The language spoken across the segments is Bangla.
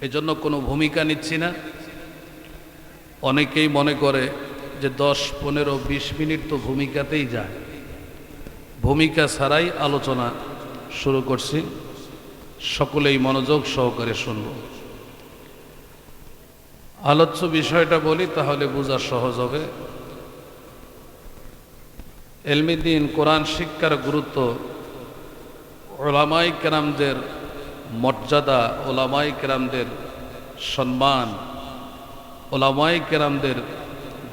এজন্য কোনো ভূমিকা নিচ্ছি না। অনেকেই মনে করে যে 10, 15, 20 মিনিট তো ভূমিকাতেই যায়, ভূমিকা ছাড়াই আলোচনা শুরু করছি। সকলেই মনোযোগ সহকারে শুনব। আলোচ্য বিষয়টা বলি, তাহলে বোঝা সহজ হবে। ইলমে দ্বীন, কোরআন শিক্ষার গুরুত্ব, উলামায়ে কেরামদের মর্যাদা, উলামায়ে কেরামদের সম্মান, উলামায়ে কেরামদের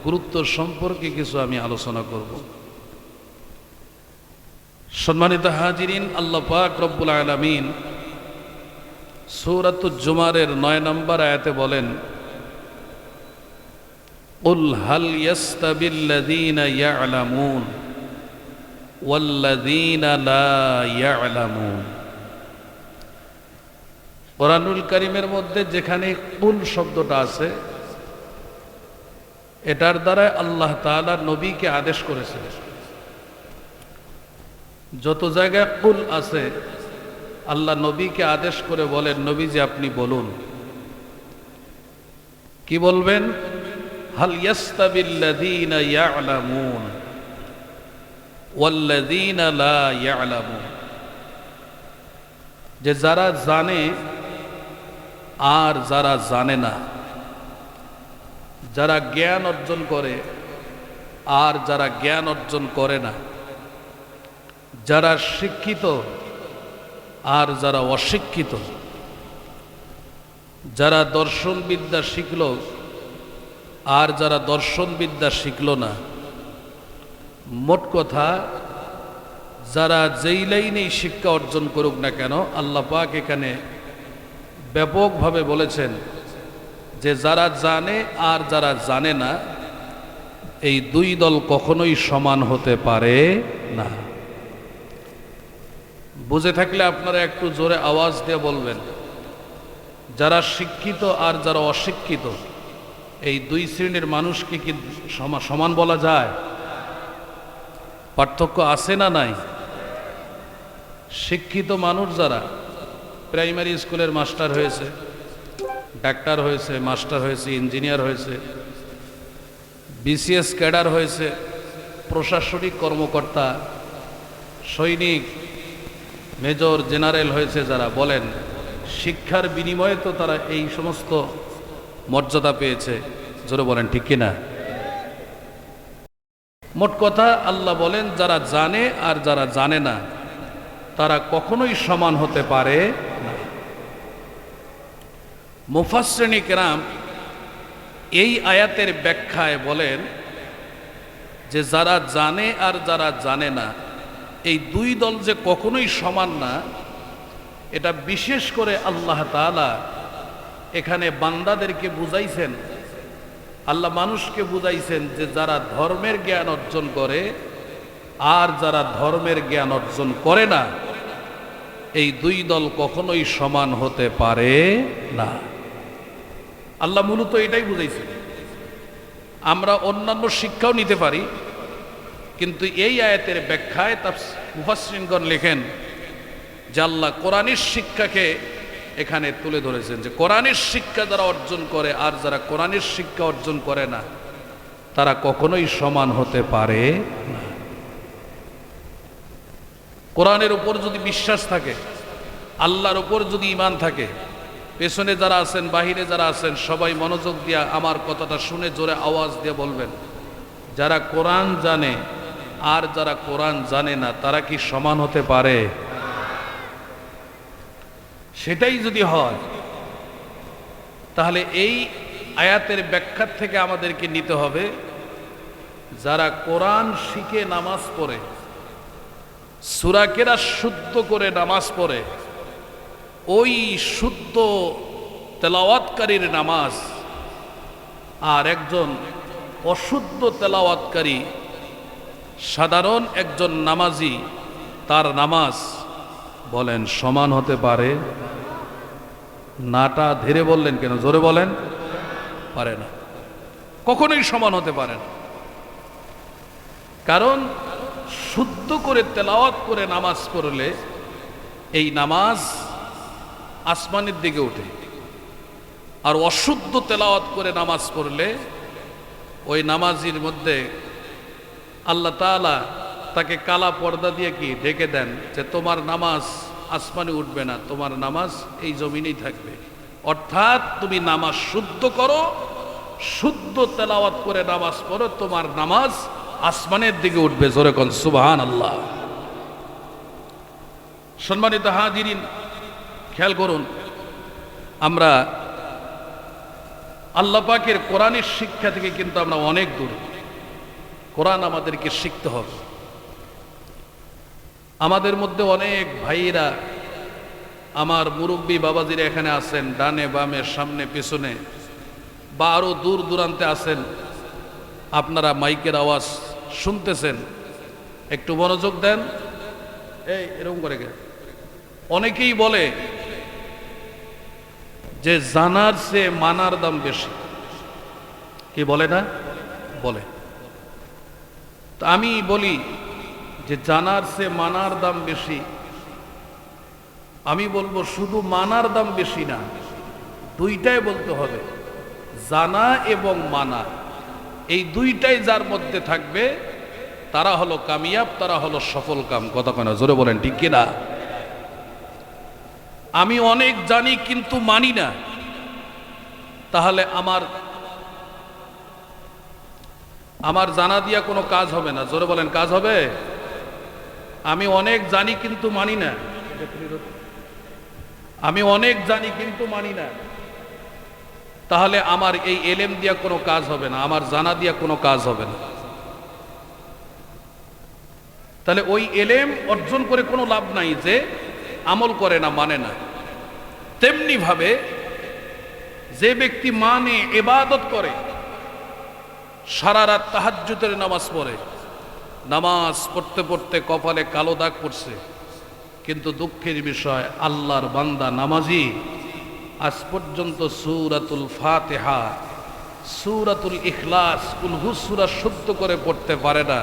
গুরুত্ব সম্পর্কে কিছু আমি আলোচনা করব। সম্মানিত হাজিরিন, আল্লাহ পাক রব্বুল আলামিন সূরাতুল জুমারের 9 নম্বর আয়াতে বলেন, কুল হাল ইয়াস্তাবিল্লাযীনা ইয়া'লামুন ওয়াল্লাযীনা লা ইয়া'লামুন। কোরআনুল কারীমের মধ্যে যেখানে কুল শব্দটা আছে, এটার দ্বারা আল্লাহ তাআলা নবীকে আদেশ করেছেন। যত জায়গায় কুল আছে, আল্লাহ নবীকে আদেশ করে বলেন, নবীজি আপনি বলুন। কি বলবেন? হাল ইয়াস্তাবিল্লাযীনা ইয়া'লামুন ওয়াল্লাযীনা লা ইয়া'লামুন। যে যারা জানে আর যারা জানে না, যারা জ্ঞান অর্জন করে আর যারা জ্ঞান অর্জন করে না, যারা শিক্ষিত আর যারা অশিক্ষিত, যারা দর্শন বিদ্যা শিখল আর যারা দর্শন বিদ্যা শিখল না। মোট কথা, যারা যেই লাইনেই শিক্ষা অর্জন করুক না কেন, আল্লাহ পাক এখানে ব্যাপকভাবে বলেছেন যে যারা জানে আর যারা জানে না, এই দুই দল কখনোই সমান হতে পারে না। বুঝে থাকলে আপনারা একটু জোরে আওয়াজ দিয়ে বলবেন, যারা শিক্ষিত আর যারা অশিক্ষিত, এই দুই শ্রেণীর মানুষকে কি সমান বলা যায়? পার্থক্য আছে না নাই? শিক্ষিত মানুষ যারা প্রাইমারি স্কুলের মাস্টার হয়েছে, ডাক্তার হয়েছে, মাস্টার হয়েছে, ইঞ্জিনিয়ার হয়েছে, বিসিএস ক্যাডার হয়েছে, প্রশাসনিক কর্মকর্তা, সৈনিক, মেজর, জেনারেল হয়েছে, যারা বলেন শিক্ষার বিনিময়ে তো তারা এই সমস্ত মর্যাদা পেয়েছে। জোরে বলেন ঠিক কিনা? মোট কথা, আল্লাহ বলেন যারা জানে আর যারা জানে না, তারা কখনোই সমান হতে পারে না। মুফাসসিরিন কেরাম এই আয়াতের ব্যাখ্যায় বলেন যে যারা জানে আর যারা জানে না, এই দুই দল যে কখনোই সমান না, এটা বিশেষ করে আল্লাহ তাআলা এখানে বান্দাদেরকে বুঝাইছেন। আল্লাহ মানুষকে বুঝাইছেন যে যারা ধর্মের জ্ঞান অর্জন করে আর যারা ধর্মের জ্ঞান অর্জন করে না, এই দুই দল কখনোই সমান হতে পারে না। আল্লাহ মূলত এটাই বুঝাইছেন। আমরা অন্যান্য শিক্ষাও নিতে পারি, কিন্তু এই আয়াতের ব্যাখ্যায় মুফাসসিরিনগণ লেখেন যে আল্লাহ কোরআনের শিক্ষাকে এখানে তুলে ধরেছেন, যে কোরআনের শিক্ষা যারা অর্জন করে আর যারা কোরআনের শিক্ষা অর্জন করে না, তারা কখনোই সমান হতে পারে না। কোরআনের উপর যদি বিশ্বাস থাকে, আল্লাহর উপর যদি ঈমান থাকে, পেছনে যারা আছেন, বাহিরে যারা আছেন, সবাই মনোযোগ দিয়া আমার কথাটা শুনে জোরে আওয়াজ দিয়ে বলবেন, যারা কোরআন জানে আর যারা কোরআন জানে না, তারা কি সমান হতে পারে? সেটাই যদি হয়, তাহলে এই আয়াতের ব্যাখ্যা থেকে আমাদেরকে নিতে হবে, যারা কোরআন শিখে নামাজ পড়ে, সূরা কেরাত শুদ্ধ করে নামাজ পড়ে, ওই শুদ্ধ তেলাওয়াতকারীর নামাজ আর একজন অশুদ্ধ তেলাওয়াতকারী, সাধারণ একজন নামাজি, তার নামাজ বলেন সমান হতে পারে? নাটা ধীরে বললেন কেন? জোরে বলেন। পারে না, কখনোই সমান হতে পারে না। কারণ শুদ্ধ করে তেলাওয়াত করে নামাজ পড়লে এই নামাজ আসমানের দিকে ওঠে, আর অশুদ্ধ তেলাওয়াত করে নামাজ পড়লে ওই নামাজির মধ্যে আল্লাহ তাআলা তাকে কালা পর্দা দিয়ে কি ঢেকে দেন যে তোমার নামাজ আসমানে উঠবে না, তোমার নামাজ এই জমিনেই থাকবে। অর্থাৎ তুমি নামাজ শুদ্ধ করো, শুদ্ধ তেলাওয়াত করে নামাজ পড়ো, তোমার নামাজ আসমানের দিকে উঠবে। জোরে কোন সুবহানাল্লাহ। সম্মানিত হাজিরিন, খেয়াল করুন, আমরা আল্লাহ পাকের কোরআনের শিক্ষা থেকে কিন্তু আমরা অনেক দূরে। কোরআন আমাদেরকে শিখতে হবে। আমাদের মধ্যে অনেক ভাইরা, আমার মুরব্বী বাবাজিরা এখানে আছেন, ডানে বামে সামনে পিছনে বা আরো দূর দূরান্তে আছেন, আপনারা মাইকের আওয়াজ শুনতেছেন, একটু মনোযোগ দেন। এই এরকম করে অনেকেই বলে যে জানার চেয়ে মানার দাম বেশি। কি বলে না? বলে। তা আমি বলি যে জানার চেয়ে মানার দাম বেশি। আমি বলবো শুধু মানার দাম বেশি না, দুইটাই বলতে হবে। জানা এবং মানা, এই দুইটাই যার মধ্যে থাকবে তারা হলো কামিয়াব, তারা হলো সফল কাম। কথা কেন জোরে বলেন, ঠিক কিনা? আমি অনেক জানি কিন্তু মানি না, তাহলে আমার জানা দিয়া কোনো কাজ হবে না। জোরে বলেন, কাজ হবে? আমি অনেক জানি কিন্তু মানি না, আমি অনেক জানি কিন্তু মানি না, তাহলে আমার এই এলেম দিয়া কোনো কাজ হবে না, আমার জানা দিয়া কোনো কাজ হবে না। তাহলে ওই এলেম অর্জন করে কোনো লাভ নাই যে আমল করে না, মানে না। তেমনি ভাবে যে ব্যক্তি মানে, ইবাদত করে, সারা রাত তাহাজ্জুদের নামাজ পড়ে, নামাজ পড়তে পড়তে কপালে কালো দাগ পড়ছে, কিন্তু দুঃখের বিষয় আল্লাহর বান্দা নামাজি আজ পর্যন্ত সূরাতুল ফাতিহা, সূরাতুল ইখলাস, কুল হু সূরা শুদ্ধ করে পড়তে পারে না।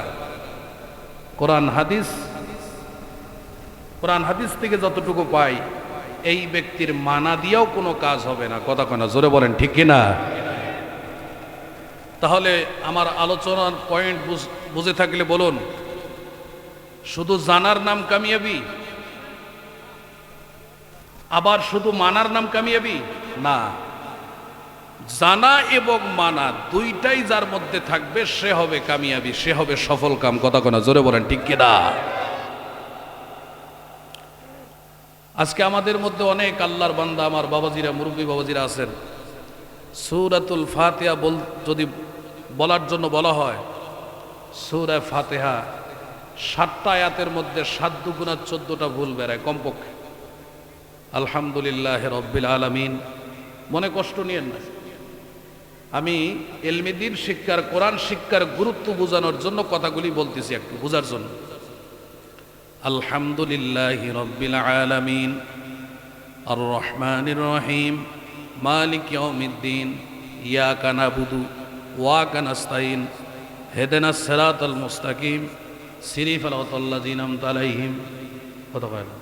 কোরআন হাদিস থেকে যতটুকু পাই, এই ব্যক্তির মানা দিয়েও কোনো কাজ হবে না। কথা কয় না? জোরে বলেন, ঠিক কিনা? তাহলে আমার আলোচনার পয়েন্ট বুঝে থাকলে বলুন, শুধু জানার নাম কামিয়াবি, আবার শুধু মানার নাম কামিয়াবি না। জানা এবং মানা দুইটাই যার মধ্যে থাকবে সে হবে কামিয়াবি, সে হবে সফল কাম। কথা কয় না? জোরে বলেন, ঠিক কিনা? আজকে আমাদের মধ্যে অনেক আল্লাহর বান্দা, আমার বাবাজিরা, মুরব্বী বাবাজিরা আছেন, সূরাতুল ফাতিহা যদি বলার জন্য বলা হয়, সূরা ফাতিহা 7টা আয়াতের মধ্যে 7 দুগুণা 14টা ভুল বেড়ায় কমপক্ষে। আলহামদুলিল্লাহ রব্বিল আলামিন। মনে কষ্ট নিয়েন না, আমি ইলমে দ্বীন শিক্ষার, কোরআন শিক্ষার গুরুত্ব বোঝানোর জন্য কথাগুলি বলতেছি, একটু বোঝার জন্য। আলহামদুলিল্লাহি রব্বিল আলামিন আর রহমানির রহিম মালিক ইয়াউমিদ্দিন ইয়াকা নাবুদু ওয়া ইয়াকা নাস্তাইন ইহদিনাস সিরাতাল মুস্তাকিম সিরাতাল লাযিনা আন'আমতা আলাইহিম। কথা বলে না?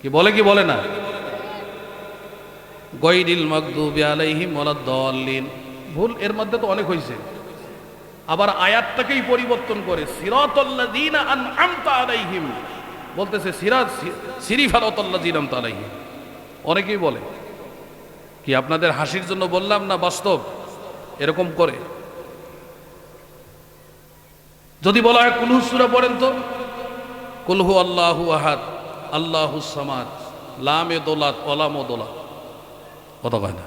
কি বলে? কি বলে না? গায়রিল মাগদুবি আলাইহিম ওয়ালাদ-দাল্লিন। ভুল এর মধ্যে তো অনেক হয়েছে। আবার আয়াতটাকেই পরিবর্তন করে সিরাতাল লাযিনা আন'আমতা আলাইহিম বলতেছে সিরাতাল লাযিনা আন'আমতা আলাইহিম। অনেকেই বলে, কি আপনাদের হাসির জন্য বললাম না বাস্তব এরকম করে? যদি বলা হয় কুল হু সূরা পড়েন তো, কুল হু আল্লাহু আহাদ আল্লাহুস সামাদ লামে দোলাত ওলামো দোলাত। কথা কয় না?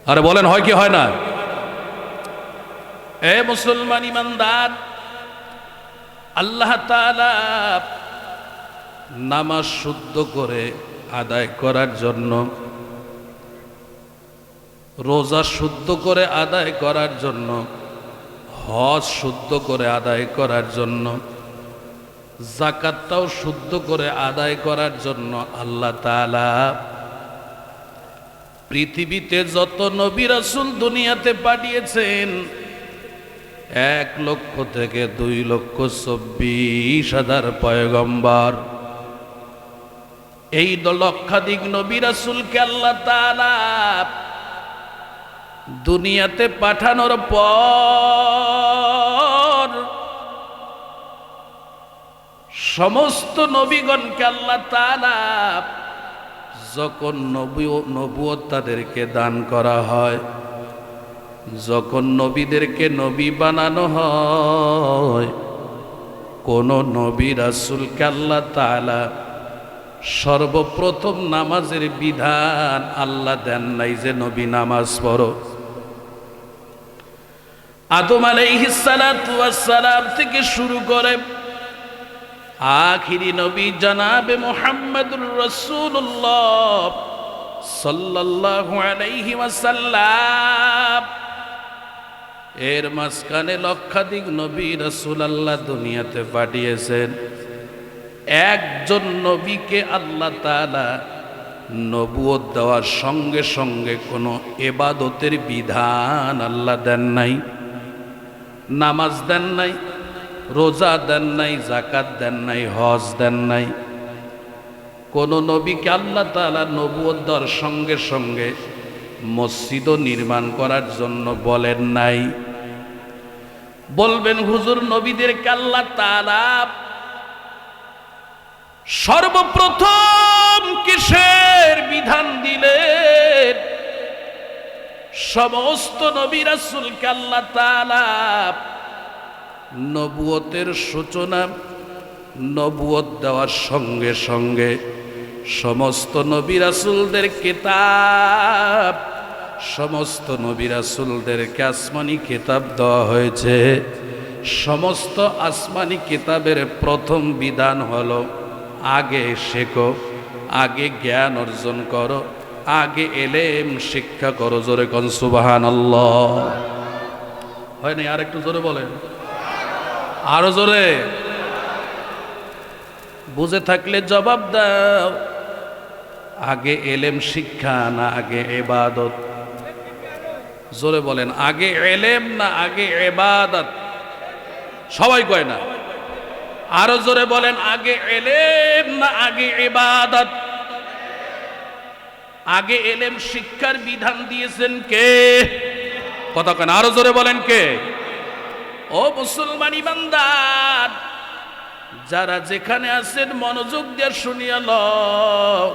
আরে বলেন, হয় কি হয় না? এ মুসলমান ইমানদার, আল্লাহ তাআলা নামাজ শুদ্ধ করে আদায় করার জন্য, রোজা শুদ্ধ করে আদায় করার জন্য, হজ শুদ্ধ করে আদায় করার জন্য, যাকাতটাও শুদ্ধ করে আদায় করার জন্য আল্লাহ তাআলা পৃথিবীতে যত নবী রাসূল দুনিয়াতে পাঠিয়েছেন, 1 লক্ষ থেকে 2,24,000 পয়গম্বর, এই লক্ষাধিক নবী রাসূলকে আল্লাহ তাআলা দুনিয়াতে পাঠানোর পর সমস্ত নবীগণকে আল্লাহ তাআলা যখন নবুয়ত তাদেরকে দান করা হয়, যখন নবীদেরকে নবী বানানো হয়, কোন নবী রাসূলকে আল্লাহ তাআলা সর্বপ্রথম নামাজের বিধান আল্লাহ দেন নাই যে নবী নামাজ পড়ো। আদম আলাইহিস সালাতু ওয়াস সালাম থেকে শুরু করে আখিরি নবী জনাবে মুহাম্মদুর রাসূলুল্লাহ সাল্লাল্লাহু আলাইহি ওয়াসাল্লাম, এর মাঝখানে লক্ষাধিক নবী রাসূল আল্লাহ দুনিয়াতে পাঠিয়েছেন। একজন নবীকে আল্লাহ তাআলা নবুয়ত দেওয়ার সঙ্গে সঙ্গে কোনো ইবাদতের বিধান আল্লাহ দেন নাই, নামাজ দেন নাই, রোজা দেন নাই, যাকাত দেন নাই, হজ দেন নাই। কোন নবীকে আল্লাহ তাআলা নবুয়ত দেওয়ার সঙ্গে সঙ্গে মসজিদও নির্মাণ করার জন্য বলেন নাই। বলবেন হুজুর, নবীদেরকে আল্লাহ তাআলা সর্বপ্রথম কিসের বিধান দিলেন? সমস্ত নবী রাসূলকে আল্লাহ তাআলা নবুয়তের সূচনা, নবুয়ত দেওয়ার সঙ্গে সঙ্গে সমস্ত নবী রাসূলদের কিতাব, সমস্ত নবী রাসূলদেরকে আসমানি কিতাব দেওয়া হয়েছে। সমস্ত আসমানি কিতাবের প্রথম বিধান হলো আগে শেখো, আগে জ্ঞান অর্জন করো, আগে এলেম শিক্ষা করো। জোরে কোন সুবহানাল্লাহ। হয় না? আর একটু জোরে বলেন, আরো জোরে। বুঝে থাকলে জবাব দাও, আগে এলেম শিক্ষা না আগে ইবাদত? জোরে বলেন, আগে এলেম না আগে ইবাদত? সবাই কয় না। আরো জোরে বলেন, আগে এলেম না আগে ইবাদত? আগে এলেম শিক্ষার বিধান দিয়েছেন কে? কথা কেন? আরো জোরে বলেন কে? ও মুসলমান ইমানদার, যারা যেখানে আছেন মনোযোগ দিয়ে শুনিয়া লও।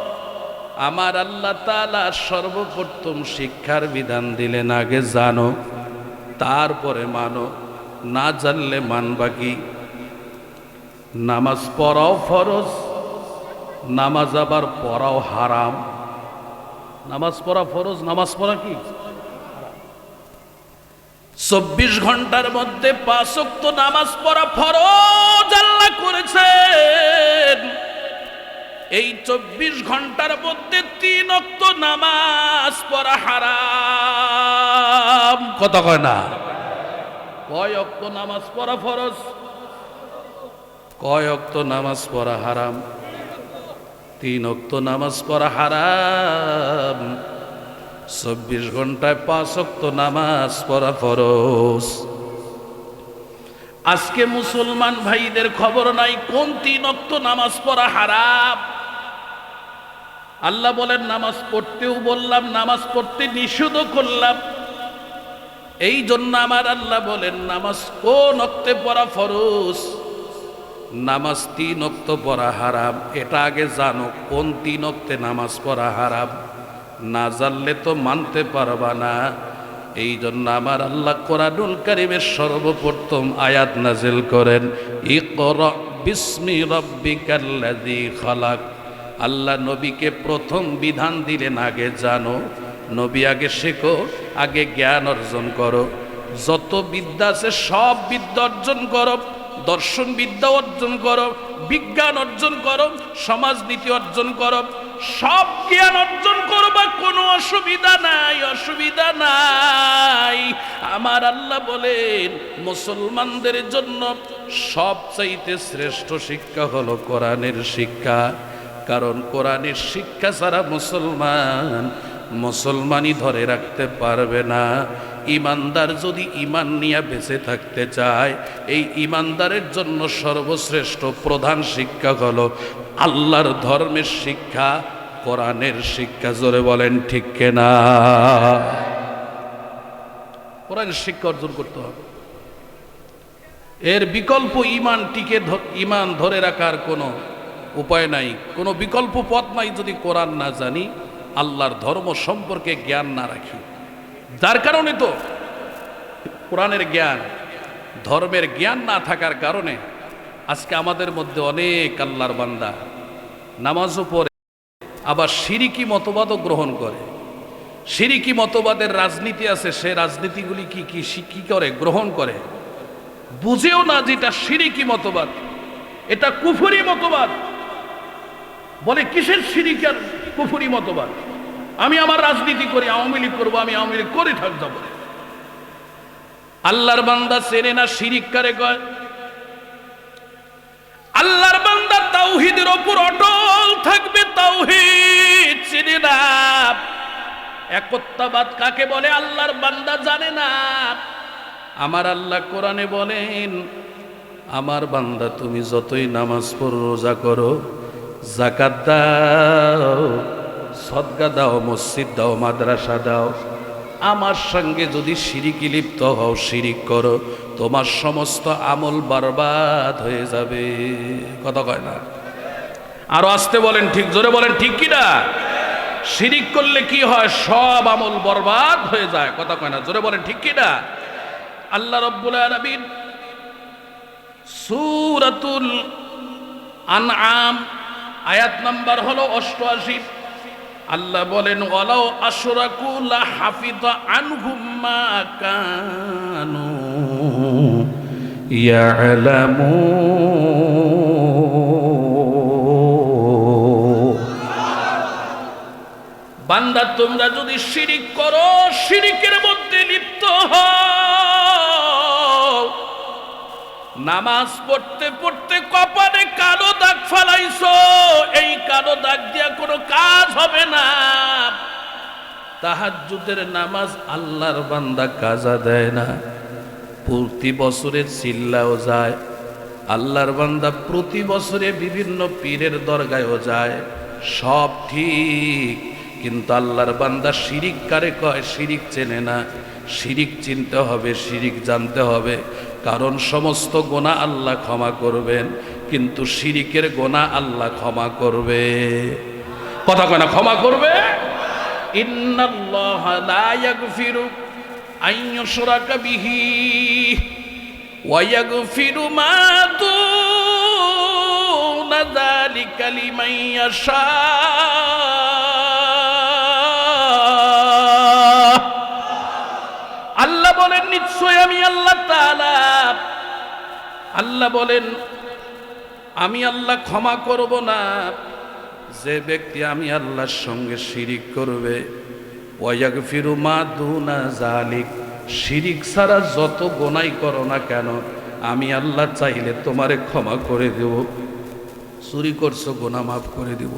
আমার আল্লাহ তাআলা সর্বপ্রথম শিক্ষার বিধান দিলেন আগে জানো, তারপরে মানো। না জানলে মানবা কি? নামাজ পড়াও ফরজ, নামাজ আবার পড়াও হারাম। নামাজ পড়া ফরজ, নামাজ পড়া কি? 24 ঘন্টার মধ্যে 5 ওয়াক্ত নামাজ পড়া ফরজ আল্লাহ করেছেন। এই 24 ঘন্টার মধ্যে 3 ওয়াক্ত নামাজ পড়া হারাম। কথা কয় না? কয় ওয়াক্ত নামাজ পড়া ফরজ, কয় ওয়াক্ত নামাজ পড়া হারাম? 3 ওয়াক্ত নামাজ পড়া হারাম। 24 ঘন্টায় 5 ওয়াক্ত নামাজ পড়া ফরজ। আজকে মুসলমান ভাইদের খবর নাই কোন 3 ওয়াক্ত নামাজ পড়া হারাম। আল্লাহ বলেন নামাজ পড়তেও বললাম, নামাজ পড়তে নিষেধ করলাম। এই জন্য আমার আল্লাহ বলেন নামাজ কোন ওয়াক্তে পড়া ফরজ, নামাজ 3 ওয়াক্ত পড়া হারাম। এটা আগে জানো কোন 3 ওয়াক্তে নামাজ পড়া হারাম। না জানলে তো মানতে পারবা না। এই জন্য আমার আল্লাহ কোরআনুল কারীমের সর্বপ্রথম আয়াত নাজিল করেন, ইকরা বিসমি রাব্বিকাল্লাযী খালাক। আল্লাহ নবীকে প্রথম বিধান দিলেন আগে জানো, নবী আগে শেখো, আগে জ্ঞান অর্জন করো। যত বিদ্যা আছে সব বিদ্যা অর্জন করো। দর্শন বিদ্যা অর্জন করো, বিজ্ঞান অর্জন করো, সমাজনীতি অর্জন করো, সব জ্ঞান অর্জন করবা, কোনো অসুবিধা নাই, অসুবিধা নাই। আমার আল্লাহ বলেন মুসলমানদের জন্য সবচাইতে শ্রেষ্ঠ শিক্ষা হলো কোরআনের শিক্ষা। কারণ কোরআনের শিক্ষা ছাড়া মুসলমানই ধরে রাখতে পারবে না। ইমানদার যদি ইমান নিয়ে বেঁচে থাকতে চায়, এই ইমানদারের জন্য সর্বশ্রেষ্ঠ প্রধান শিক্ষা হলো আল্লাহর ধর্মের শিক্ষা, কোরআনের শিক্ষা। জোরে বলেন ঠিক কিনা? কোরআনের শিক্ষা অর্জন করতে হবে। এর বিকল্প ঈমান ধরে রাখার কোনো উপায় নাই, কোনো বিকল্প পথ নাই যদি কোরআন না জানি, আল্লাহর ধর্ম সম্পর্কে জ্ঞান না রাখি। যার কারণে তো কোরআনের জ্ঞান, ধর্মের জ্ঞান না থাকার কারণে আজকে আমাদের মধ্যে অনেক আল্লাহর বান্দা নামাজও পড়ে, আবার শিরিকি মতবাদও গ্রহণ করে। শিরিকি মতবাদের রাজনীতি আছে, সে রাজনীতিগুলি কি করে গ্রহণ করে, বুঝেও না যেটা শিরিকি মতবাদ, এটা কুফরি মতবাদ। বলে কিসের শিরিক আর কুফরি মতবাদ? আমি আমার রাজনীতি করি, আওয়ামী লীগ করবো, আমি আওয়ামী লীগ করে থাকবো। আল্লাহর বান্দা চেনে না শিরিক কারে কয়। আল্লাহর বান্দা তাওহীদের উপর অটল থাকবে, তাওহীদ চিনে না। একত্ববাদ কাকে বলে আল্লাহর বান্দা জানে না। আমার আল্লাহ কোরআনে বলেন, আমার বান্দা তুমি যতই নামাজ পড়ো, রোজা করো, যাকাত দাও, সদকা দাও, মসজিদ দাও, মাদ্রাসা দাও, আমার সঙ্গে যদি শিরিকি লিপ্ত হও, শিরিক করো, তোমার সমস্ত আমল বরবাদ হয়ে যাবে। কথা কয় না? আরো আসতে বলেন, ঠিক জোরে বলেন, ঠিক কি না? শিরিক করলে কি হয়? সব আমল বরবাদ হয়ে যায়। কথা কয় না? জোরে বলেন, ঠিক কি না? আল্লাহ রাব্বুল আলামিন সূরাতুল আনআম আয়াত নাম্বার হলো 88, আল্লাহ বলেন, ওয়ালাউ আশরাকু লা হাফিযা আনহুম মা কানু ইয়ালামুন। বান্দা তোমরা যদি শিরিক করো, শিরিকের মধ্যে লিপ্ত হও, নামাজ পড়তে পড়তে কপালে কালো দাগ ফালাইছো, এই কালো দাগ দিয়া কোনো কাজ হবে না। তাহাজ্জুদের নামাজ আল্লাহর বান্দা কাজা দেয় না, প্রতি বছরে চিল্লাও যায়। আল্লাহর বান্দা প্রতি বছরে বিভিন্ন পীরের দরগায়ও যায়, সব ঠিক, কিন্তু আল্লাহর বান্দা শিরিক কারে কয় শিরিক চেনে না। শিরিক চিনতে হবে, শিরিক জানতে হবে, কারণ সমস্ত গুনাহ আল্লাহ ক্ষমা করবেন, কিন্তু শিরিকের গুনাহ আল্লাহ ক্ষমা করবে। কথা কয় না? ক্ষমা করবে। ইন্নাল্লাহা লা ইয়াগফিরু আন ইউশরাকা বিহি ওয়া ইয়াগফিরু মা দুনা যালিকা লিমান ইয়াশা। আল্লাহ বলেন, নিশ্চয় আমি আল্লাহ তাআলা, আল্লাহ বলেন আমি আল্লাহ ক্ষমা করব না যে ব্যক্তি আমি আল্লাহর সঙ্গে শিরিক করবে। ওয়া ইয়াগফিরু মা দুনা যালিক, শিরিক ছাড়া যত গুনাহ করো না কেন, আমি আল্লাহ চাইলে তোমারে ক্ষমা করে দেব। চুরি করছো, গুনাহ মাফ করে দেব।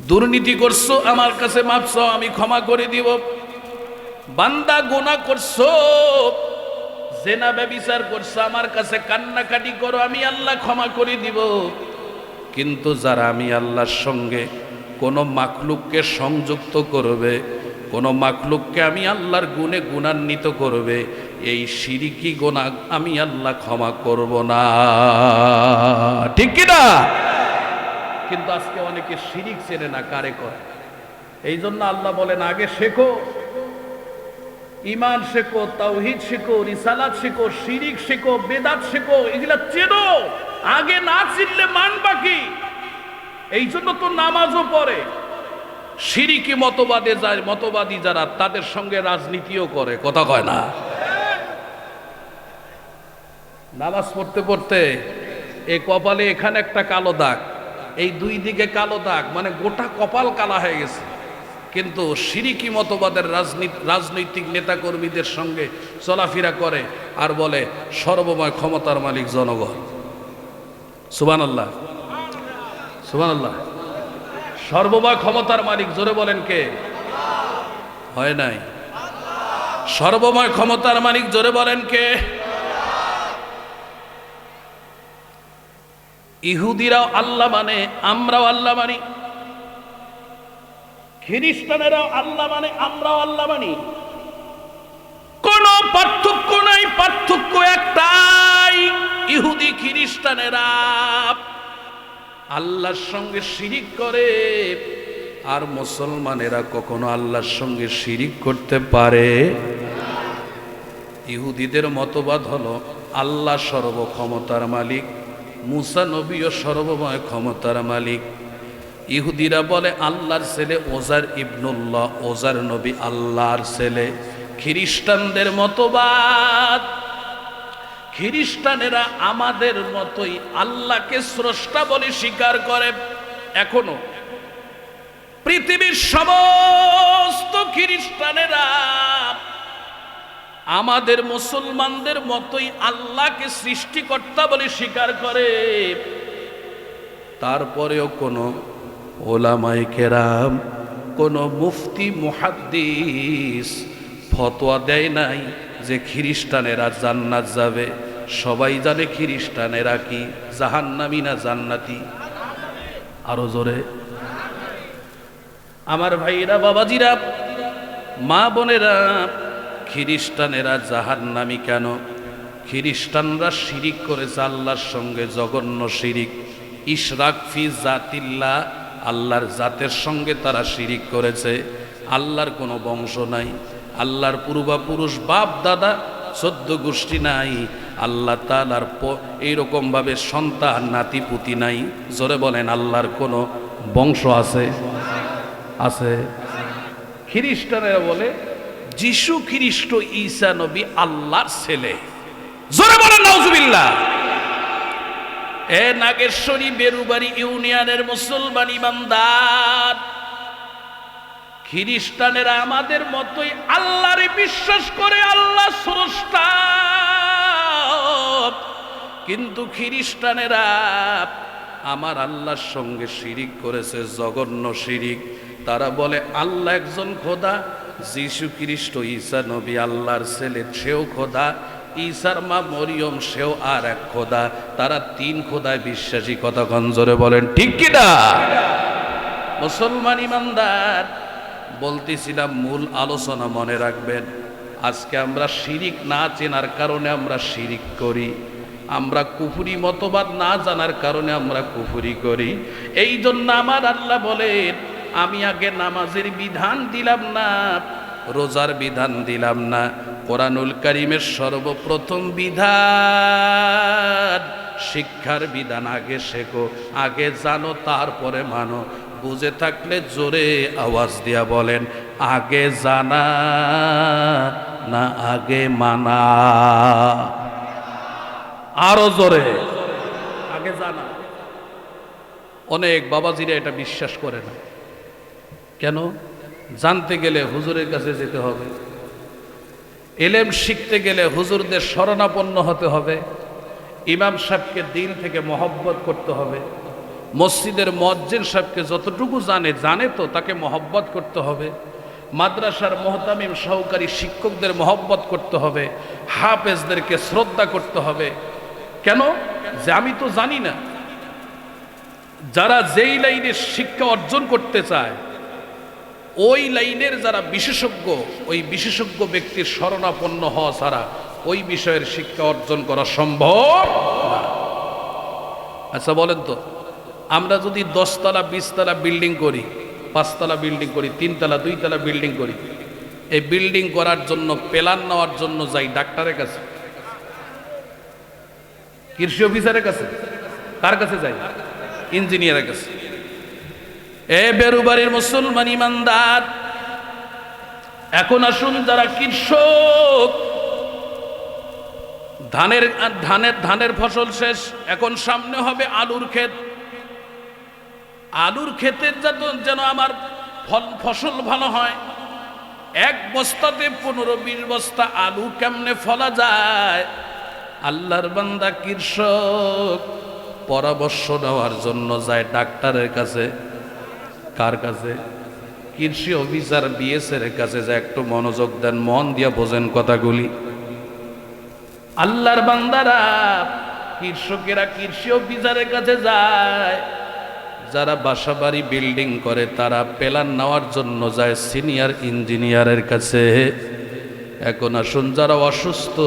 দুর্নীতি করছো, আমার কাছে মাফ চাও, আমি ক্ষমা করে দিব। বান্দা গুনাহ করছো, জেনা ব্যভিচার করছো, আমার কাছে কান্নাকাটি করো, আমি আল্লাহ ক্ষমা করে দিব। কিন্তু যারা আমি আল্লাহর সঙ্গে কোনো মাখলুককে সংযুক্ত করবে, কোনো মাখলুককে আমি আল্লাহর গুণে গুণান্বিত করবে, এই শিরিকি গুনাহ আমি আল্লাহ ক্ষমা করব না। ঠিক কি না? কিন্তু আজকে অনেকে শিরিক চেনে না কারে করে। এই জন্য আল্লাহ বলেন, আগে শেখো, ঈমান শেখো, তাওহীদ শেখো, রিসালাত শেখো, শিরিক শেখো, বেদাত শেখো, এগুলা চেনো। আগে না চিনলে মানবা কি? এই জন্য তো নামাজও পড়ে। শিরিকি মতবাদী যারা, তাদের সঙ্গে রাজনীতিও করে। কথা কয় না? নামাজ পড়তে পড়তে এই কপালে এখানে একটা কালো দাগ, এই দুই দিকে কালো দাগ, মানে গোটা কপাল কালা হয়ে গেছে। কিন্তু শিরিকি মতবাদের রাজনৈতিক নেতাকর্মীদের সঙ্গে চলাফেরা করে আর বলে সর্বময় ক্ষমতার মালিক জনগণ। সুবহানাল্লাহ, সুবহানাল্লাহ। সর্বময় ক্ষমতার মালিক, জোরে বলেন কে? হয় নাই? সর্বময় ক্ষমতার মালিক, জোরে বলেন কে? ইহুদিরাও আল্লাহ মানে, আমরাও আল্লাহ মানি। খ্রিস্টানেরাও আল্লাহ মানে, আমরাও আল্লাহ মানি। কোন পার্থক্য নাই, পার্থক্য একটাই, ইহুদি খ্রিস্টানেরা আল্লাহর সঙ্গে শিরিক করে, আর মুসলমানেরা কখনো আল্লাহর সঙ্গে শিরিক করতে পারে। ইহুদিদের মতবাদ হলো আল্লাহ সর্বক্ষমতার মালিক, মুসা নবীও সর্বময় ক্ষমতার মালিক। ইহুদিরা বলে আল্লাহর ছেলে ওজার ইবনুল্লাহ, ওজার নবী আল্লাহর ছেলে। খ্রিস্টানদের মতবাদ, খ্রিস্টানেরা আমাদের মতোই আল্লাহকে স্রষ্টা বলে স্বীকার করে। এখনো পৃথিবীর সমস্ত খ্রিস্টানেরা আমাদের মুসলমানদের মতোই আল্লাহকে সৃষ্টিকর্তা বলে স্বীকার করে। তারপরেও কোনো ওলামায়ে কেরাম, কোনো মুফতি মুহাদ্দিস ফতোয়া দেয় নাই যে খ্রিস্টানেরা জান্নাত যাবে। সবাই জানে খ্রিস্টানেরা কি জাহান্নামী না জান্নাতি? আরো জোরে। আমার ভাইরা, বাবাজিরা, মা বোনেরা, খ্রিস্টানেরা জাহান্নামী কেন? খ্রিস্টানরা শিরিক করেছে আল্লাহর সঙ্গে, জঘন্য শিরিক। ইশরাক ফি জাতিল্লাহ, আল্লাহর জাতের সঙ্গে তারা শিরিক করেছে। আল্লাহর কোনো বংশ নাই, আল্লাহর পূর্বপুরুষ বাপ দাদা 14 গোষ্ঠী নাই, আল্লাহ তাআলার এইরকম ভাবে সন্তান নাতিপুতি নাই। জোরে বলেন, আল্লাহর কোনো বংশ আছে? আছে। খ্রিস্টানেরা বলে যিশু খ্রিস্ট ঈসা নবী আল্লাহর ছেলে। জোরে বলেন নাউজুবিল্লাহ। এ নাগেশ্বরী বেরুবাড়ি ইউনিয়নের মুসলমান ইমানদার, খ্রিস্টানেরা আমাদের মতোই আল্লাহরে বিশ্বাস করে, আল্লাহ স্রষ্টা। কিন্তু খ্রিস্টানেরা আমার আল্লাহর সঙ্গে শিরিক করেছে, জঘন্য শিরিক। তারা বলে আল্লাহ একজন খোদা, যিশু খ্রিস্ট ঈসা নবী আল্লাহর ছেলে, সেও খোদা। ঈসার মা মরিয়ম, সেও আর এক খোদা। তারা 3 খোদায় বিশ্বাসী। কথা গঞ্জরে বলেন ঠিক কিনা? মুসলমান ইমানদার, বলতেছিলাম মূল আলোচনা মনে রাখবেন। আজকে আমরা শিরিক না চেনার কারণে আমরা শিরিক করি, আমরা কুফরি মতবাদ না জানার কারণে আমরা কুফরি করি। এই জন্য আমার আল্লাহ বলেন, আমি আগে নামাজের বিধান দিলাম না, রোজার বিধান দিলাম না। কোরআনুল কারীমের সর্বপ্রথম বিধান, শিক্ষার বিধান আগে শেখো, আগে জানো, তারপরে মানো। বুঝে থাকলে জোরে আওয়াজ দিয়া বলেন, আগে জানা না আগে মানা? আরো জোরে, আগে জানা। অনেক বাবাজিরা এটা বিশ্বাস করে না। কেন? জানতে গেলে হুজুরের কাছে যেতে হবে, এলেম শিখতে গেলে হুজুরদের শরণাপন্ন হতে হবে, ইমাম সাহেবকে দিল থেকে মহব্বত করতে হবে, মসজিদের মুয়াজ্জিন সাহেবকে যতটুকু জানে তো তাকে মহব্বত করতে হবে, মাদ্রাসার মুহতামিম সহকারী শিক্ষকদের মহব্বত করতে হবে, হাফেজদেরকে শ্রদ্ধা করতে হবে। কেন? যে আমি তো জানি না। যারা যেই লাইনে শিক্ষা অর্জন করতে চায়, ওই লাইনের যারা বিশেষজ্ঞ, ওই বিশেষজ্ঞ ব্যক্তির শরণাপন্ন হওয়া ছাড়া ওই বিষয়ের শিক্ষা অর্জন করা সম্ভব না। আচ্ছা বলেন তো, আমরা যদি 10 তলা 20 তলা বিল্ডিং করি, 5 তলা বিল্ডিং করি, 3 তলা 2 তলা বিল্ডিং করি, এই বিল্ডিং করার জন্য প্ল্যান নেওয়ার জন্য যাই ডাক্তারের কাছে, কৃষি অফিসারের কাছে, কার কাছে যাই? ইঞ্জিনিয়ারের কাছে। এ বেরুবাড়ির মুসলমান ইমানদার, এখন আসুন যারা কৃষক, ধানের ফসল শেষ, এখন সামনে হবে আলুর ক্ষেত। আলুর ক্ষেতের যেন আমার ফসল ভালো হয়, 1 বস্তাতে 15-20 বস্তা আলু কেমনে ফলা যায়? আল্লাহর বান্দা কৃষক পরামর্শ নেওয়ার জন্য যায় ডাক্তারের কাছে। কার কাছে? কৃষি অফিসার বিএসএর কাছে যায়। একটু মনোযোগ দেন, মন দিয়া বোঝেন কথাগুলি। আল্লাহর বান্দারা, কৃষকেরা কৃষি অফিসারের কাছে যায়, যারা বাসাবাড়ি বিল্ডিং করে তারা প্ল্যান নেওয়ার জন্য যায় সিনিয়র ইঞ্জিনিয়ারের কাছে। এখন আসুন যারা অসুস্থ,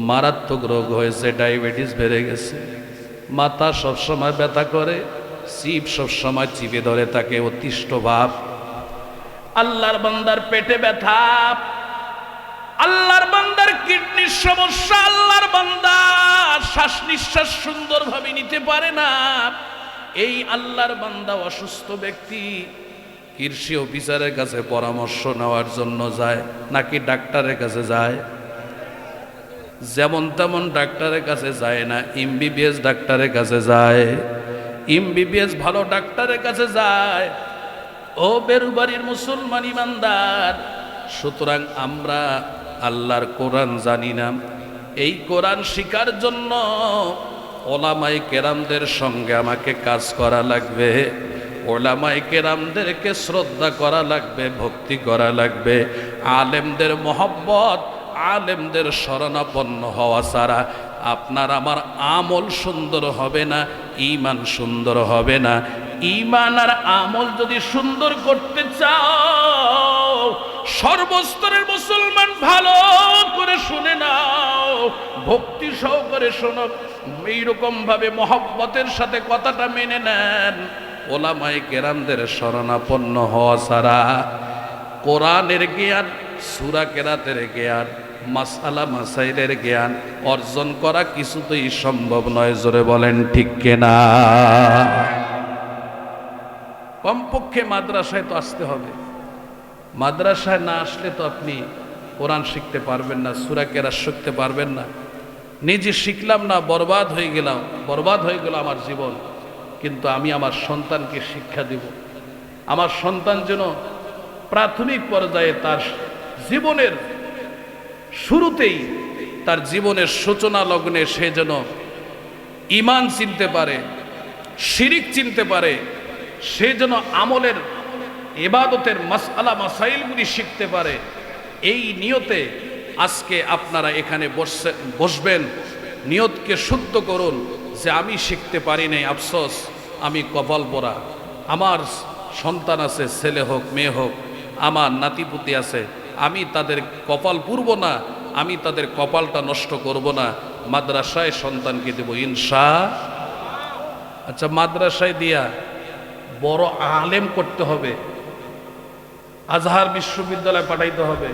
মারাত্মক রোগ হয়েছে, ডায়াবেটিস বেড়ে গেছে, মাথা সবসময় ব্যথা করে, চিপ সবসময় চিপে ধরে থাকে, অতিষ্ঠ ভাব, আল্লাহর বান্দার পেটে ব্যথা, আল্লাহর বান্দার কিডনির সমস্যা, আল্লাহর বান্দা শ্বাস নিঃশ্বাস সুন্দরভাবে নিতে পারে না, এই আল্লাহর বান্দা অসুস্থ ব্যক্তি কৃষি অফিসারের কাছে পরামর্শ নেওয়ার জন্য যায় নাকি ডাক্তারের কাছে যায়? যেমন তেমন ডাক্তারের কাছে যায় না, এমবিবিএস ডাক্তারের কাছে যায়। এমবিবিএস ভালো ডাক্তারের কাছে যায়। ও বেরুবাড়ির মুসলমান ইমানদার, সুতরাং আমরা আল্লাহর কোরআন জানি না, এই কোরআন শিখার জন্য ওলামায়ে কেরামদের সঙ্গে আমাকে কাজ করা লাগবে, ওলামায়ে কেরামদেরকে শ্রদ্ধা করা লাগবে, ভক্তি করা লাগবে। আলেমদের মহব্বত, আলেমদের শরণাপন্ন হওয়া ছাড়া আপনার আমার আমল সুন্দর হবে না, ঈমান সুন্দর হবে না। ঈমান আর আমল যদি সুন্দর করতে চাও, সর্বস্তরের মুসলমান ভালো করে শুনে নাও, ভক্তি সহকারে শোনো, এইরকম ভাবে মহব্বতের সাথে কথাটা মেনে নেন। ওলামায়ে কেরামদের শরণাপন্ন হওয়া ছাড়া কোরআনের জ্ঞান, সূরা কেরাতের জ্ঞান, মাসআলা মাসাইলের জ্ঞান অর্জন করা কিছুতেই সম্ভব নয়। জোরে বলেন ঠিক কিনা? কমপক্ষে মাদ্রাসায় তো আসতে হবে। মাদ্রাসায় না আসলে তো আপনি কোরআন শিখতে পারবেন না, সূরা কেরাত শিখতে পারবেন না। নিজে শিখলাম না, বরবাদ হয়ে গেলাম, বরবাদ হয়ে গেল আমার জীবন। কিন্তু আমি আমার সন্তানকে শিক্ষা দেব, আমার সন্তান যেন প্রাথমিক পর্যায়ে তার জীবনের শুরুতেই, তার জীবনের সূচনা লগ্নে সে যেন ঈমান চিনতে পারে, শিরিক চিনতে পারে, সে যেন আমলের ইবাদতের মাসআলা মাসাইলগুলি শিখতে পারে। এই নিয়তে আজকে আপনারা এখানে বসবেন। নিয়তকে শুদ্ধ করুন যে আমি শিখতে পারি নাই, আফসোস, আমি কপাল পোড়া, আমার সন্তান আছে, ছেলে হোক মেয়ে হোক, আমার নাতিপুতি আছে, আমি তাদের কপাল পুরব না, আমি তাদের কপালটা নষ্ট করব না, মাদ্রাসায় সন্তানকে দেব ইনশাআল্লাহ। আচ্ছা, মাদ্রাসায় দিয়া বড় আলেম করতে হবে, আজহার বিশ্ববিদ্যালয়ে পাঠাইতে হবে,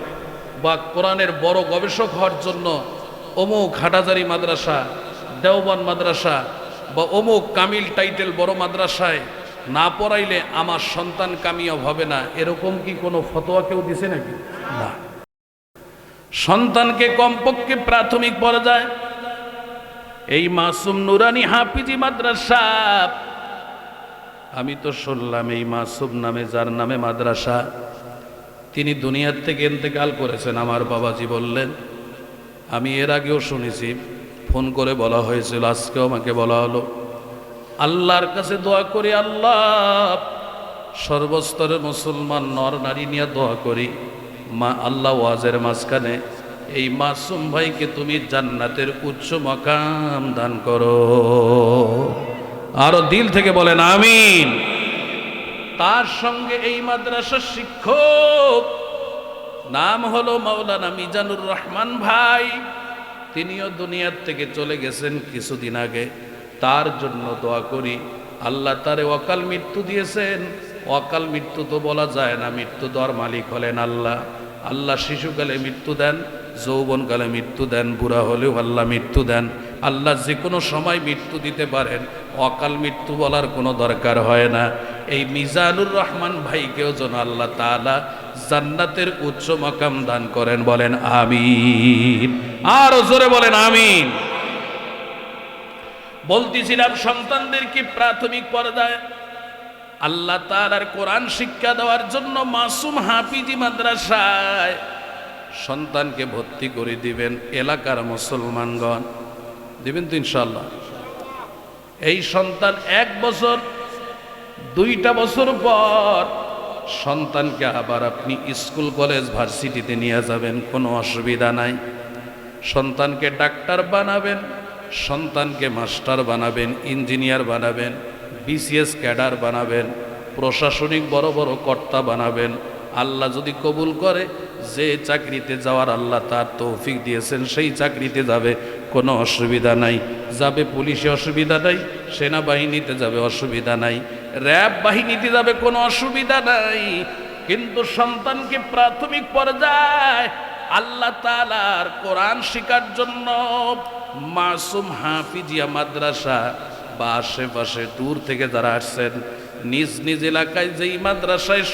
বা কোরআনের বড় গবেষক হওয়ার জন্য অমুক হাটাজারি মাদ্রাসা, দেওবন্দ মাদ্রাসা বা অমুক কামিল টাইটেল বড় মাদ্রাসায় না পড়াইলে আমার সন্তান কামিয়াব হবে না, এরকম কি কোনো ফতোয়া কেউ দিছে নাকি? না। সন্তানকে কমপক্ষে প্রাথমিক পর্যায়ে এই মাসুম নুরানি হাফিজি মাদ্রাসা, আমি তো শুনলাম এই মাসুম নামে যার নামে মাদ্রাসা, তিনি দুনিয়ার থেকে ইন্তেকাল করেছেন। আমার বাবাজি বললেন, আমি এর আগেও শুনেছি, ফোন করে বলা হয়েছিল, আজকেও আমাকে বলা হলো। আল্লাহর কাছে দোয়া করি, আল্লাহ সর্বস্তরের মুসলমান নর নারী নিয়ে দোয়া করি, মা আল্লাহ ওয়াজের মাঝখানে এই মাসুম ভাইকে তুমি জান্নাতের উচ্চ মাকাম দান করো। আরো দিল থেকে বলেন আমিন। তার সঙ্গে এই মাদ্রাসার শিক্ষক নাম হলো মাওলানা মিজানুর রহমান ভাই, তিনিও দুনিয়ার থেকে চলে গেছেন কিছুদিন আগে। তার জন্য দোয়া করি, আল্লাহ তারে অকাল মৃত্যু দিয়েছেন। অকাল মৃত্যু তো বলা যায় না, মৃত্যু দেওয়ার মালিক হলেন আল্লাহ। আল্লাহ শিশুকালে মৃত্যু দেন, যৌবনকালে মৃত্যু দেন, বুড়া হলেও আল্লাহ মৃত্যু দেন। আল্লাহ যে কোনো সময় মৃত্যু দিতে পারেন, অকাল মৃত্যু বলার কোনো দরকার হয় না। এই মিজানুর রহমান ভাইকেও যেন আল্লাহ তাআলা জান্নাতের উচ্চ মাকাম দান করেন, বলেন আমিন। আর জোরে বলেন আমিন। বলতেছিলাম সন্তানদেরকে প্রাথমিক পর্যায়ে আল্লাহ তাআলার কোরআন শিক্ষা দেওয়ার জন্য মাসুম হাফিজি মাদ্রাসায় সন্তানকে ভর্তি করে দিবেন। এলাকার মুসলমানগণ দিবেন তো ইনশাআল্লাহ। এই সন্তান 1 বছর 2টা বছর পর সন্তানকে আবার আপনি স্কুল কলেজ ভার্সিটিতে নিয়ে যাবেন, কোনো অসুবিধা নাই। সন্তানকে ডাক্তার বানাবেন, সন্তানকে মাস্টার বানাবেন, ইঞ্জিনিয়ার বানাবেন, বিসিএস ক্যাডার বানাবেন, প্রশাসনিক বড় বড় কর্তা বানাবেন। আল্লাহ যদি কবুল করে, যে চাকরিতে যাওয়ার আল্লাহ তার তৌফিক দিয়েছেন সেই চাকরিতে যাবে, কোনো অসুবিধা নাই। যাবে পুলিশে, অসুবিধা নাই। সেনাবাহিনীতে যাবে, অসুবিধা নাই। র্যাব বাহিনীতে যাবে, কোনো অসুবিধা নাই। কিন্তু সন্তানকে প্রাথমিক পর্যায়ে আল্লাহ তাআলার কোরআন শিক্ষার জন্য মাসুম হাফিজিয়া মাদ্রাসা বা আশেপাশে দূর থেকে যারা আসছেন, নিজ নিজ এলাকায় যেই মাদ্রাসায়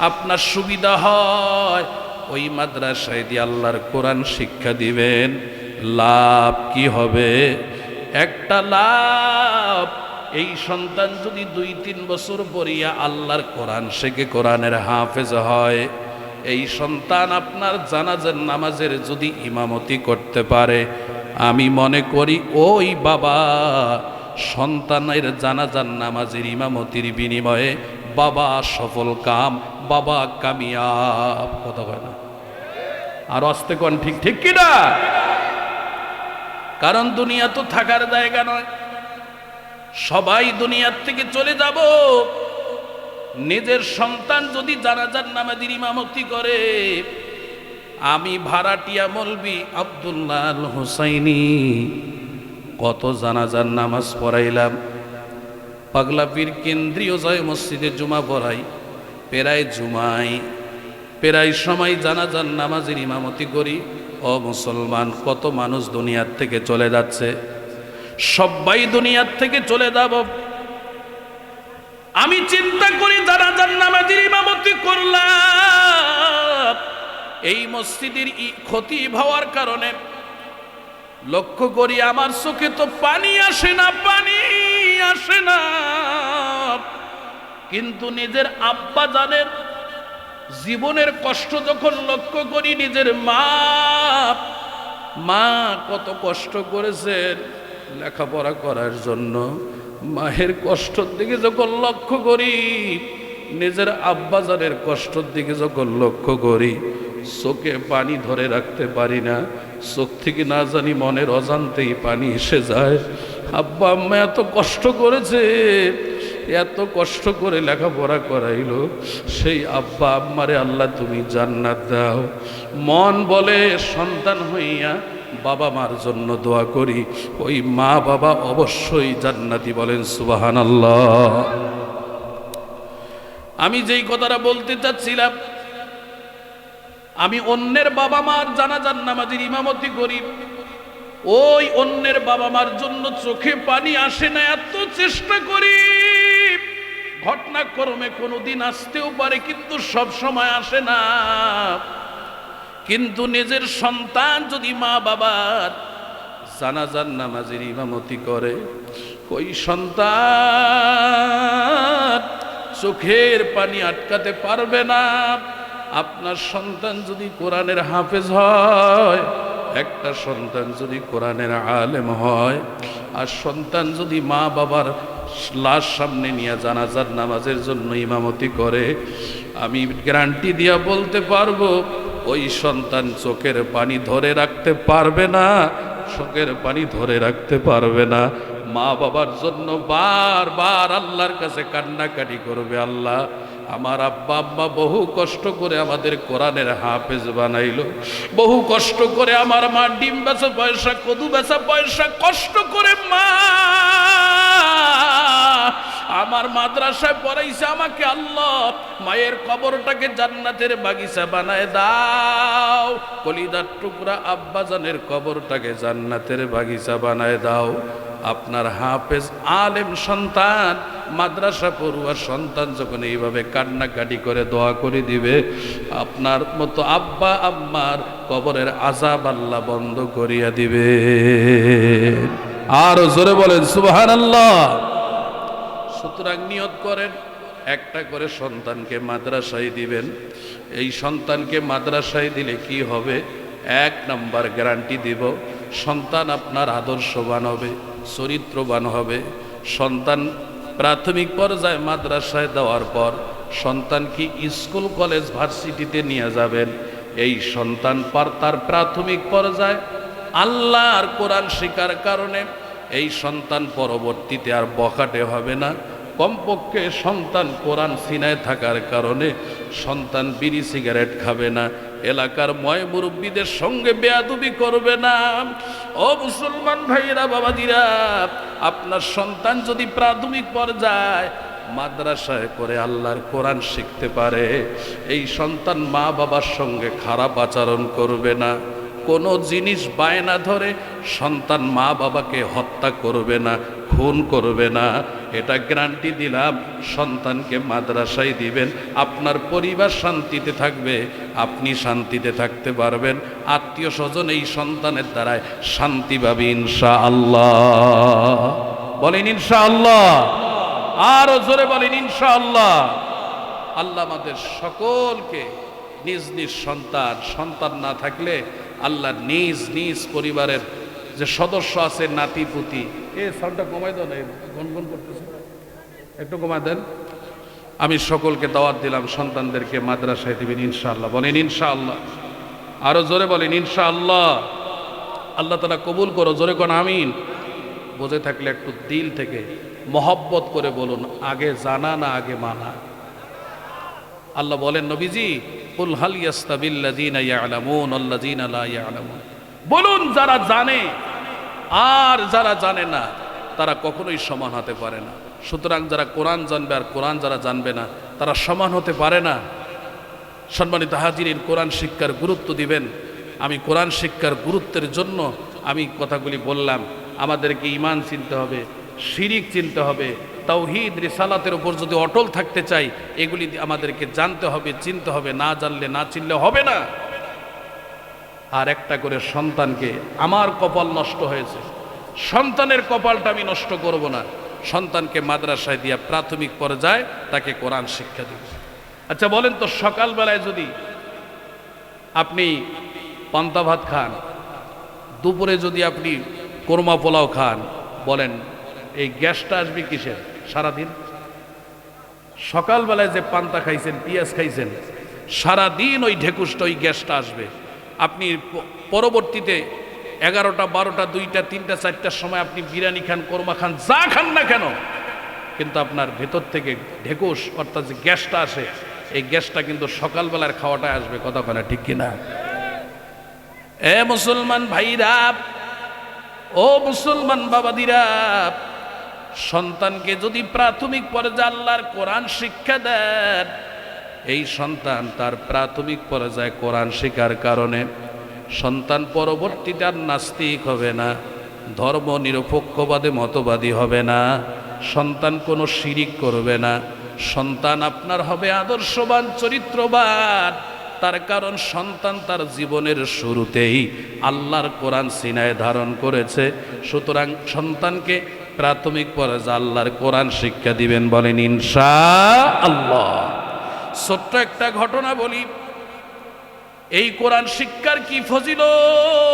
আপনার সুবিধা হয় ওই মাদ্রাসায় দিয়ে আল্লাহর কোরআন শিক্ষা দিবেন। লাভ কি হবে? একটা লাভ, এই সন্তান যদি 2-3 বছর পড়িয়া আল্লাহর কোরআন শিখে কোরআনের হাফেজ হয়, এই সন্তান আপনার জানাজার নামাজের যদি ইমামতি করতে পারে, আমি মনে করি ওই বাবা সন্তানের জানাজার নামাজের ইমামতির বিনিময়ে বাবা সফল কাম, বাবা কামিয়াব। কথা হয় না? আর আসতে কোন ঠিক ঠিক কিনা? কারণ দুনিয়া তো থাকার জায়গা নয়, সবাই দুনিয়ার থেকে চলে যাব। নিজের সন্তান যদি জানাজার নামাজের ইমামতি করে, আমি ভাড়াটিয়া মৌলবি আব্দুল্লাহ আল হুসাইনি কত জানাজার নামাজ পড়াইলাম। পাগলাপীর কেন্দ্রীয় জয় মসজিদে জুমা পড়াই, প্রায় সময় জানাজার নামাজের ইমামতি করি। ও মুসলমান, কত মানুষ দুনিয়ার থেকে চলে যাচ্ছে। সবাই দুনিয়ার থেকে চলে যাব। আমি চিন্তা করি জানাজার নামাজের ইমামতি করলাম, এই মসজিদের খতিব হওয়ার কারণে লক্ষ্য করি আমার চোখে তো পানি আসে না। কিন্তু নিজের আব্বা জানের জীবনের কষ্ট যখন লক্ষ্য করি, নিজের মা কত কষ্ট করেছেন লেখাপড়া করার জন্য, মায়ের কষ্টর দিকে যখন লক্ষ্য করি, নিজের আব্বা জানের কষ্টর দিকে যখন লক্ষ্য করি, চোখে পানি ধরে রাখতে পারি না। চোখ থেকে না জানি মনের অজান্তেই পানি এসে যায়। আব্বা আম্মা এত কষ্ট করেছে, এত কষ্ট করে লেখাপড়া করাইলো, সেই আব্বা আম্মারে আল্লাহ তুমি জান্নাত দাও। মন বলে সন্তান হইয়া বাবা মার জন্য দোয়া করি, ওই মা বাবা অবশ্যই জান্নাতি। বলেন সুবহানাল্লাহ। আমি যেই কথাটা বলতে চাচ্ছিলাম, আমি অন্যের বাবা মার জানাজার নামাজের ইমামতি করি, ওই অন্যের বাবা মার জন্য চোখে পানি আসে না, এত চেষ্টা করি। ঘটনাক্রমে কোনোদিন আসতেও পারে, কিন্তু সব সময় আসে না। কিন্তু নিজের সন্তান যদি মা বাবার জানাজার নামাজের ইমামতি করে, ওই সন্তান চোখের পানি আটকাতে পারবে না। আপনার সন্তান যদি কোরআনের হাফেজ হয়, একটা সন্তান যদি কোরআনের আলেম হয়, আর সন্তান যদি মা বাবার লাশ সামনে নিয়ে জানাজার নামাজের জন্য ইমামতি করে, আমি গ্যারান্টি দিয়া বলতে পারবো ওই সন্তান চোখের পানি ধরে রাখতে পারবে না, চোখের পানি ধরে রাখতে পারবে না। মা বাবার জন্য বারবার আল্লাহর কাছে কান্নাকাটি করবে, আল্লাহ আমার আব্বা আম্মা বহু কষ্ট করে আমাদের কোরআনের হাফেজ বানাইলো, বহু কষ্ট করে আমার মা ডিম বেচা পয়সা, কদু বেচা পয়সা কষ্ট করে মা আমার মাদ্রাসায় পড়াইছে আমাকে, আল্লাহ মায়ের কবরটাকে জান্নাতের বাগিচা বানায় দাও। কলিদার টুকরা আব্বাজানের কবরটাকে জান্নাতের বাগিচা বানায় দাও। আপনার হাফেজ আলেম সন্তান, মাদ্রাসা পড়ুয়া সন্তান যখন এইভাবে কান্নাকাটি করে দোয়া করে দিবে, আপনার মতো আব্বা আম্মার কবরের আযাব আল্লাহ বন্ধ করিয়া দিবে। আর জোরে বলেন সুবহানাল্লাহ। সুতরাং নিয়ত করেন, একটা করে সন্তানকে মাদ্রাসায় দিবেন। এই সন্তানকে মাদ্রাসায় দিলে কি হবে? 1 নাম্বার গ্যারান্টি দিব, সন্তান আপনার আদর্শবান হবে, চরিত্রবান হবে। সন্তান প্রাথমিক পর্যায়ে মাদ্রাসায় দেওয়ার পর সন্তানকে স্কুল কলেজ ভার্সিটিতে নিয়ে যাবেন। এই সন্তান তার প্রাথমিক পর্যায়ে আল্লাহর কোরআন শিক্ষার কারণে এই সন্তান পরবর্তীতে আর বখাটে হবে না। কমপক্ষে সন্তান কোরআন সিনায় থাকার কারণে সন্তান বিড়ি সিগারেট খাবে না, এলাকার ময় মুরব্বীদের সঙ্গে বেয়াদবি করবে না। ও মুসলমান ভাইরা বাবাজিরা, আপনার সন্তান যদি প্রাথমিক পর্যায়ে মাদ্রাসায় করে আল্লাহর কোরআন শিখতে পারে, এই সন্তান মা বাবার সঙ্গে খারাপ আচরণ করবে না, কোনো জিনিস বায়না ধরে সন্তান মা বাবাকে হত্যা করবে না, খুন করবে না। এটা গ্যারান্টি দিলাম। সন্তানকে মাদ্রাসায় দিবেন, আপনার পরিবার শান্তিতে থাকবে, আপনি শান্তিতে থাকতে পারবেন, আত্মীয় স্বজন এই সন্তানের দ্বারায় শান্তি পাবে ইনশাআল্লাহ। বলেন ইনশাআল্লাহ, আরো জোরে বলেন ইনশাআল্লাহ। আল্লাহ আমাদের সকলকে নিজ নিজ সন্তান না থাকলে আল্লাহ নিজ নিজ পরিবারের যে সদস্য আছে, নাতি পুতি, সাউন্ডটা কমাই দেন, গুনগুন করতেছে, একটু কমাই দেন। আমি সকলকে দাওয়াত দিলাম সন্তানদেরকে মাদ্রাসায় দিবেন ইনশাআল্লাহ। বলেন ইনশাআল্লাহ, আরো জোরে বলেন ইনশাআল্লাহ। আল্লাহ তাআলা কবুল করো, জোরে কোন আমিন। বুঝে থাকলে একটু দিল থেকে মহব্বত করে বলুন, আগে জানা না আগে মানা। আল্লাহ বলেন নবীজি, কুল হাল ইয়াস্তাবিল্লাযীনা ইয়ালামুন ওয়াল্লাযীনা লা ইয়ালামুন, বলুন যারা জানে আর যারা জানে না তারা কখনোই সমান হতে পারে না। সুতরাং যারা কোরআন জানবে আর কোরআন যারা জানবে না তারা সমান হতে পারে না। সম্মানিত হাজিরিন, কোরআন শিক্ষার গুরুত্ব দিবেন। আমি কোরআন শিক্ষার গুরুত্বের জন্য আমি কথাগুলি বললাম। আমাদেরকে ঈমান চিনতে হবে, শিরিক চিনতে হবে, তাওহীদ রিসালাতের উপর যদি অটল থাকতে চাই, এগুলি আমাদেরকে জানতে হবে, চিনতে হবে। না জানলে না চিনলে হবে না। আর একটা করে সন্তানকে, আমার কপাল নষ্ট হয়েছে, সন্তানের কপালটা আমি নষ্ট করব না। সন্তানকে মাদ্রাসায় দিয়া প্রাথমিক পর্যায়ে তাকে কোরআন শিক্ষা দিব। আচ্ছা বলেন তো, সকালবেলায় যদি আপনি পান্তা ভাত খান, দুপুরে যদি আপনি কোরমা পোলাও খান, বলেন এই গ্যাসটা আসবে কিসের সারাদিন? সকালবেলায় যে পান্তা খাইছেন, পেঁয়াজ খাইছেন, সারাদিন ওই ঢেকুসটা, ওই গ্যাসটা আসবে। আপনি পরবর্তীতে 11টা 12টা 2টা 3টা 4টার সময় আপনি বিরিয়ানি খান, কোরমা খান, যা খান না কেন, কিন্তু আপনার ভেতর থেকে ঢেকুস অর্থাৎ যে গ্যাসটা আসে, এই গ্যাসটা কিন্তু সকালবেলার খাওয়াটাই আসবে। কথা বলে ঠিক কিনা? এ মুসলমান ভাইরা, ও মুসলমান বাবাদিরা, সন্তানকে যদি প্রাথমিক পর্যায়ে আল্লাহর কোরআন শিক্ষা দেন, এই সন্তান তার প্রাথমিক পর্যায়ে কোরআন শিক্ষার কারণে সন্তান পরবর্তীতে আর নাস্তিক হবে না, ধর্ম নিরপেক্ষবাদে মতবাদী হবে না, সন্তান কোনো শিরিক করবে না, সন্তান আপনার হবে আদর্শবান, চরিত্রবান। তার কারণ সন্তান তার জীবনের শুরুতেই আল্লাহর কোরআন সিনায় ধারণ করেছে। সুতরাং সন্তানকে প্রাথমিক পর্যায়ে আল্লাহর কোরআন শিক্ষা দিবেন। বলেন ইনশাআল্লাহ। ছোট্ট একটা ঘটনা বলি, এই কোরআন শিক্ষার কি ফজিলত।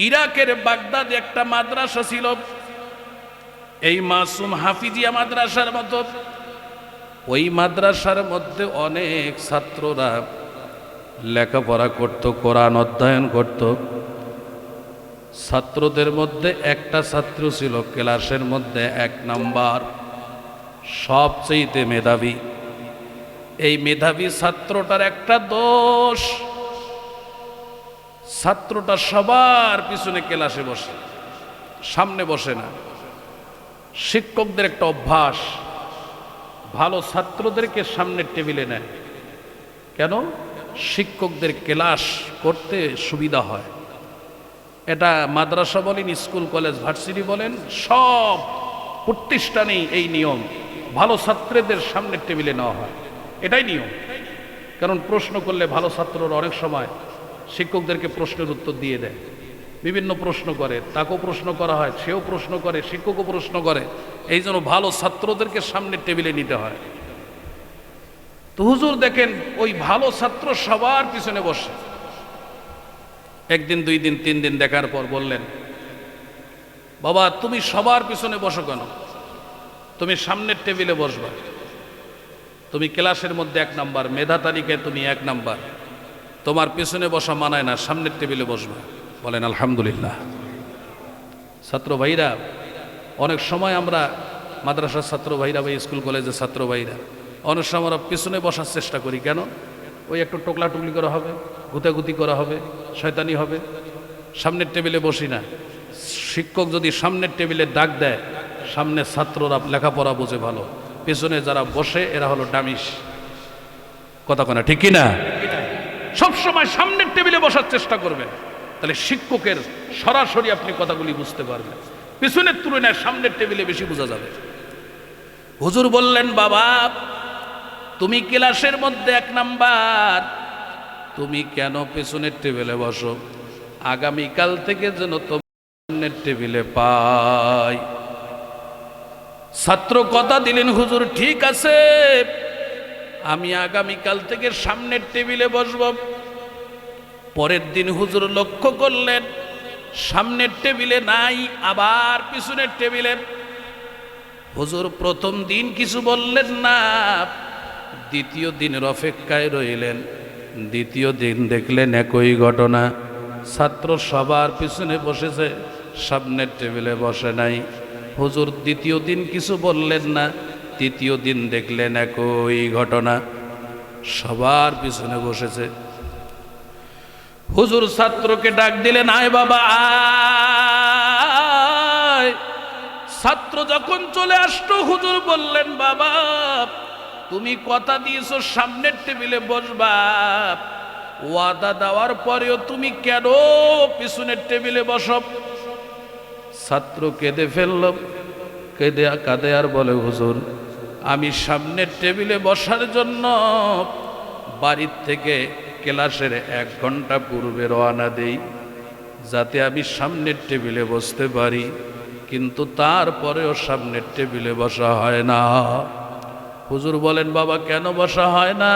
ইরাকের বাগদাদে একটা মাদ্রাসা ছিল, এই মাসুম হাফিজিয়া মাদ্রাসার মতো। ওই মাদ্রাসার মধ্যে অনেক ছাত্ররা লেখাপড়া করত, কোরআন অধ্যয়ন করত। ছাত্রদের মধ্যে একটা ছাত্র ছিল ক্লাসের মধ্যে 1 নাম্বার, সবচেয়ে মেধাবী। এই মেধাবী ছাত্রটার একটা দোষ, ছাত্রটা সবার পিছনে ক্লাসে বসে, সামনে বসে না। শিক্ষকদের একটা অভ্যাস, ভালো ছাত্রদেরকে সামনের টেবিলে নেয়। কেন? শিক্ষকদের ক্লাস করতে সুবিধা হয়। এটা মাদ্রাসা বলেন, স্কুল কলেজ ভার্সিটি বলেন, সব প্রতিষ্ঠানেই এই নিয়ম, ভালো ছাত্রদের সামনের টেবিলে নেওয়া হয়। এটাই নিয়ম। কারণ প্রশ্ন করলে ভালো ছাত্ররা অনেক সময় শিক্ষকদেরকে প্রশ্নের উত্তর দিয়ে দেয়, বিভিন্ন প্রশ্ন করে, তাকেও প্রশ্ন করা হয়, সেও প্রশ্ন করে, শিক্ষকও প্রশ্ন করে। এই জন্য ভালো ছাত্রদেরকে সামনের টেবিলে নিতে হয়। তো হুজুর দেখেন ওই ভালো ছাত্র সবার পিছনে বসে। একদিন 2 দিন 3 দিন দেখার পর বললেন, বাবা তুমি সবার পিছনে বসো কেন? তুমি সামনের টেবিলে বসবা। তুমি ক্লাসের মধ্যে 1 নাম্বার, মেধা তালিকায় তুমি 1 নাম্বার, তোমার পিছনে বসা মানায় না, সামনের টেবিলে বসবা। বলেন আলহামদুলিল্লাহ। ছাত্র ভাইরা, অনেক সময় আমরা মাদ্রাসার ছাত্র ভাইরা বা স্কুল কলেজের ছাত্র ভাইরা অনেক সময় আমরা পিছনে বসার চেষ্টা করি, কেন? ওই একটু টোকলা টুকলি করা হবে, গুতাগুতি করা হবে, শয়তানি হবে, সামনের টেবিলে বসি না। শিক্ষক যদি সামনের টেবিলে ডাক দেয়, সামনে ছাত্ররা লেখাপড়া বোঝে ভালো, পেছনে যারা বসে এরা হলো ডামিস। কথা কনা ঠিক কিনা? সবসময় সামনের টেবিলে বসার চেষ্টা করবেন, তাহলে শিক্ষকের সরাসরি আপনি কথাগুলি বুঝতে পারবেন। পিছনের তুলনায় সামনের টেবিলে বেশি বোঝা যাবে। হুজুর বললেন, বাবা তুমি ক্লাসের মধ্যে 1 নাম্বার, তুমি কেন পেছনের টেবিলে বসো? আগামীকাল থেকে যেন তোমার টেবিলে পাই। ছাত্র কথা দিলেন, হুজুর ঠিক আছে, আমি আগামীকাল থেকে সামনের টেবিলে বসব। পরের দিন হুজুর লক্ষ্য করলেন সামনের টেবিলে নাই, আবার পিছনের টেবিলে। হুজুর প্রথম দিন কিছু বললেন না, দ্বিতীয় দিনের অপেক্ষায় রইলেন। দ্বিতীয় দিন দেখলেন একই ঘটনা, ছাত্র সবার পিছনে বসেছে, সামনের টেবিলে বসে নাই। হুজুর দ্বিতীয় দিন কিছু বললেন না, তৃতীয় দিন দেখলেন একই ঘটনা, সবার পিছনে বসেছে। হুজুর ছাত্রকে ডাক দিলেন, আয় বাবা আয়। ছাত্র যখন চলে আসতো, হুজুর বললেন, বাবা তুমি কথা দিয়েছো সামনের টেবিলে বসবা, ওয়াদা দেওয়ার পরেও তুমি কেন পিছনের টেবিলে বসো? ছাত্র কেঁদে ফেলল, কাঁদে আর বলে, হুজুর আমি সামনের টেবিলে বসার জন্য বাড়ির থেকে ক্লাসের 1 ঘন্টা পূর্বে রওনা দেই, যাতে আমি সামনের টেবিলে বসতে পারি, কিন্তু তারপরেও সামনের টেবিলে বসা হয় না। হুজুর বলেন, বাবা কেন বসা হয় না?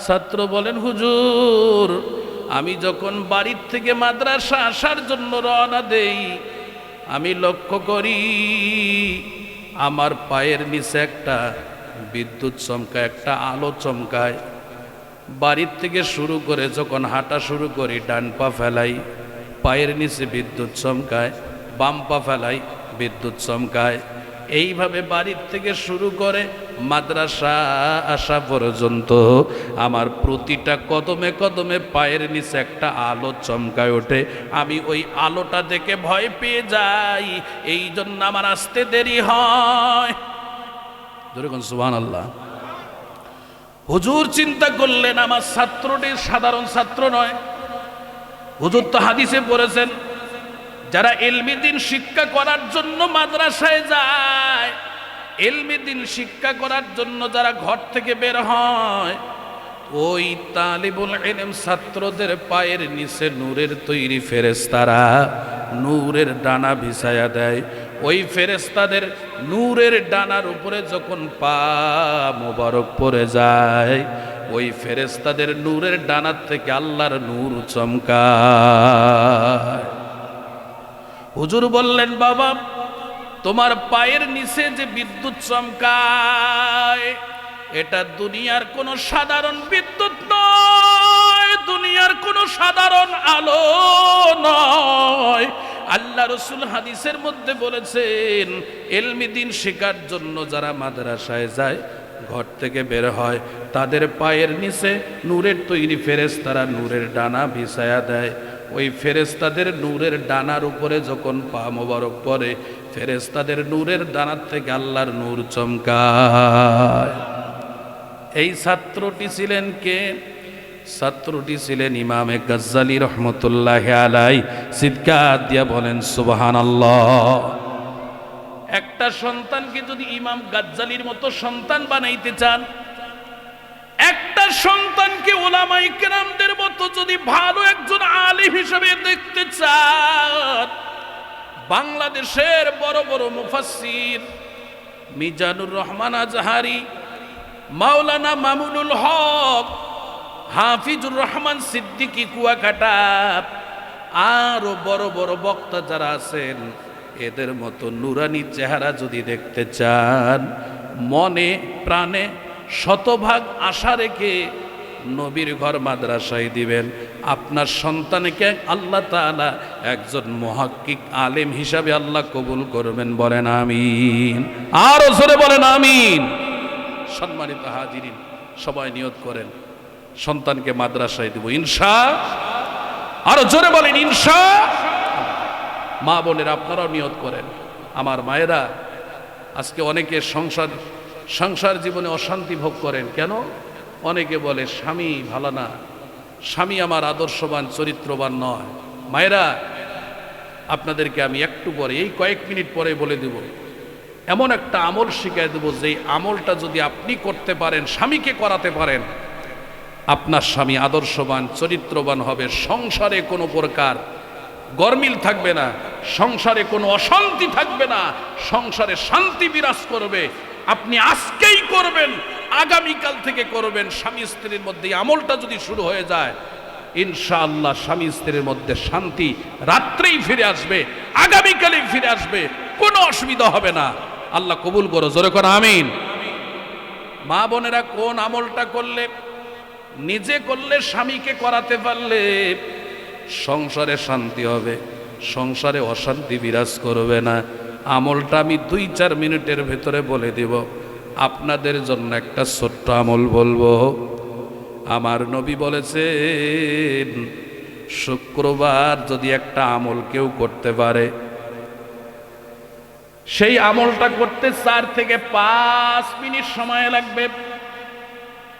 ছাত্র বলেন, হুজুর আমি যখন বাড়ির থেকে মাদ্রাসা আসার জন্য রওনা দেই, আমি লক্ষ্য করি আমার পায়ের নিচে একটা বিদ্যুৎ চমকায়, একটা আলো চমকায়। বাড়ির থেকে শুরু করে যখন হাঁটা শুরু করি, ডান পা ফেলাই, পায়ের নিচে বিদ্যুৎ চমকায়, বাম পা ফেলাই, বিদ্যুৎ চমকায়। এইভাবে বাড়ির থেকে শুরু করে মাদ্রাসা আসা পর্যন্ত আমার প্রতিটা কদমে কদমে পায়ের নিচে একটা আলো চমকায় ওঠে। আমি ওই আলোটা দেখে ভয় পেয়ে যাই, এই জন্য আমার আসতে দেরি হয়। যেরকম সুবহানাল্লাহ। হুজুর চিন্তা করলেন, আমার ছাত্রটি সাধারণ ছাত্র নয়। হুজুর তো হাদিসে পড়েছেন, যারা ইলমি দ্বীন শিক্ষা করার জন্য মাদ্রাসায় যায়, ইলমি দ্বীন শিক্ষা করার জন্য যারা ঘর থেকে বের হয়, ওই তালিবুল ইলম ছাত্রদের পায়ের নিচে নূরের তৈরি ফেরেশতারা নূরের ডানা বিছায়া দেয়। ওই ফেরেশতাদের নূরের ডানার উপরে যখন পা মোবারক পড়ে যায়, ওই ফেরেশতাদের নূরের ডানার থেকে আল্লাহর নূর চমকায়। হুজুর বললেন, বাবা তোমার পায়ের নিচে যে বিদ্যুৎ চমকায়, এটা দুনিয়ার কোনো সাধারণ বিদ্যুৎ নয়, দুনিয়ার কোনো সাধারণ আলো নয়। আল্লাহ রসুল হাদিসের মধ্যে বলেছেন, ইলমি দ্বীন শেখার জন্য যারা মাদ্রাসায় যায়, ঘর থেকে বের হয়, তাদের পায়ের নিচে নূরের তৈরি ফেরেশতারা নূরের ডানা বিছায়া দেয়। ওই ফেরেশতাদের নূরের ডানার উপরে যখন পা মোবারক পড়ে, ফেরেশতাদের নূরের ডানার থেকে আল্লাহর নূর চমকায়। এই ছাত্রটি ছিলেন কে? ছাত্রটি ছিলেন ইমামে গাজ্জালী রহমতুল্লাহি আলাইহি। চিৎকার দিয়া বলেন সুবহানাল্লাহ। একটা সন্তানকে যদি ইমাম গাজ্জালীর মতো সন্তান বানাইতে চান, একটা সন্তানকে উলামায়ে কেরামদের মতো যদি ভালো একজন আলিম হিসেবে দেখতে চান, বাংলাদেশের বড় বড় মুফাসসির মিজানুর রহমান আজহারি, মাওলানা মামুনুল হক, হাফিজুর রহমান সিদ্দিকী কুয়াকাটা, আরো বড় বড় বক্তা যারা আছেন, এদের মতো নুরানি চেহারা যদি দেখতে চান, মনে প্রাণে শতভাগ আশা রেখে নবীর ঘর মাদ্রাসায় দিবেন, আপনার সন্তানকে আল্লাহ তাআলা একজন মুহাক্কিক আলেম হিসাবে আল্লাহ কবুল করবেন। বলেন আমিন। আরো জোরে বলেন আমিন। সম্মানিত হাজিরিন, সবাই নিয়ত করেন সন্তানকে মাদ্রাসায় দিব ইনশাআল্লাহ। আরো জোরে বলেন ইনশাআল্লাহ। মা বোনেরা আপনারাও নিয়ত করেন। আমার মায়েরা, আজকে অনেকে সংসার জীবনে অশান্তি ভোগ করেন কেন? অনেকে বলে স্বামী ভালো না, স্বামী আমার আদর্শবান চরিত্রবান নয়। মায়েরা, আপনাদেরকে আমি একটু পরে, এই কয়েক মিনিট পরে বলে দেব, এমন একটা আমল শিখিয়ে দেব, যেই আমলটা যদি আপনি করতে পারেন, স্বামীকে করাতে পারেন, আপনার স্বামী আদর্শবান চরিত্রবান হবে, সংসারে কোনো প্রকার গরমিল থাকবে না, সংসারে কোনো অশান্তি থাকবে না, সংসারে শান্তি বিরাজ করবে। আপনি আজকেই করবেন, আগামীকাল থেকে করবেন। স্বামী স্ত্রীর মধ্যে আমলটা যদি শুরু হয়ে যায়, ইনশাআল্লাহ স্বামী স্ত্রীর মধ্যে শান্তি রাত্রেই ফিরে আসবে, আগামীকালেই ফিরে আসবে, কোনো অসুবিধা হবে না। আল্লাহ কবুল করো, জোরে করো আমিন। মা বোনেরা, কোন আমলটা করলে, নিজে করলে, স্বামীকে করাতে পারলে সংসারে শান্তি হবে, সংসারে অশান্তি বিরাজ করবে না। আমলটা আমি 2-4 মিনিটের ভেতরে বলে দেব। আপনাদের জন্য একটা ছোট্ট আমল বলবো। আমার নবী বলেছেন, শুক্রবার যদি একটা আমল কেউ করতে পারে, সেই আমলটা করতে 4 থেকে 5 মিনিট সময় লাগবে।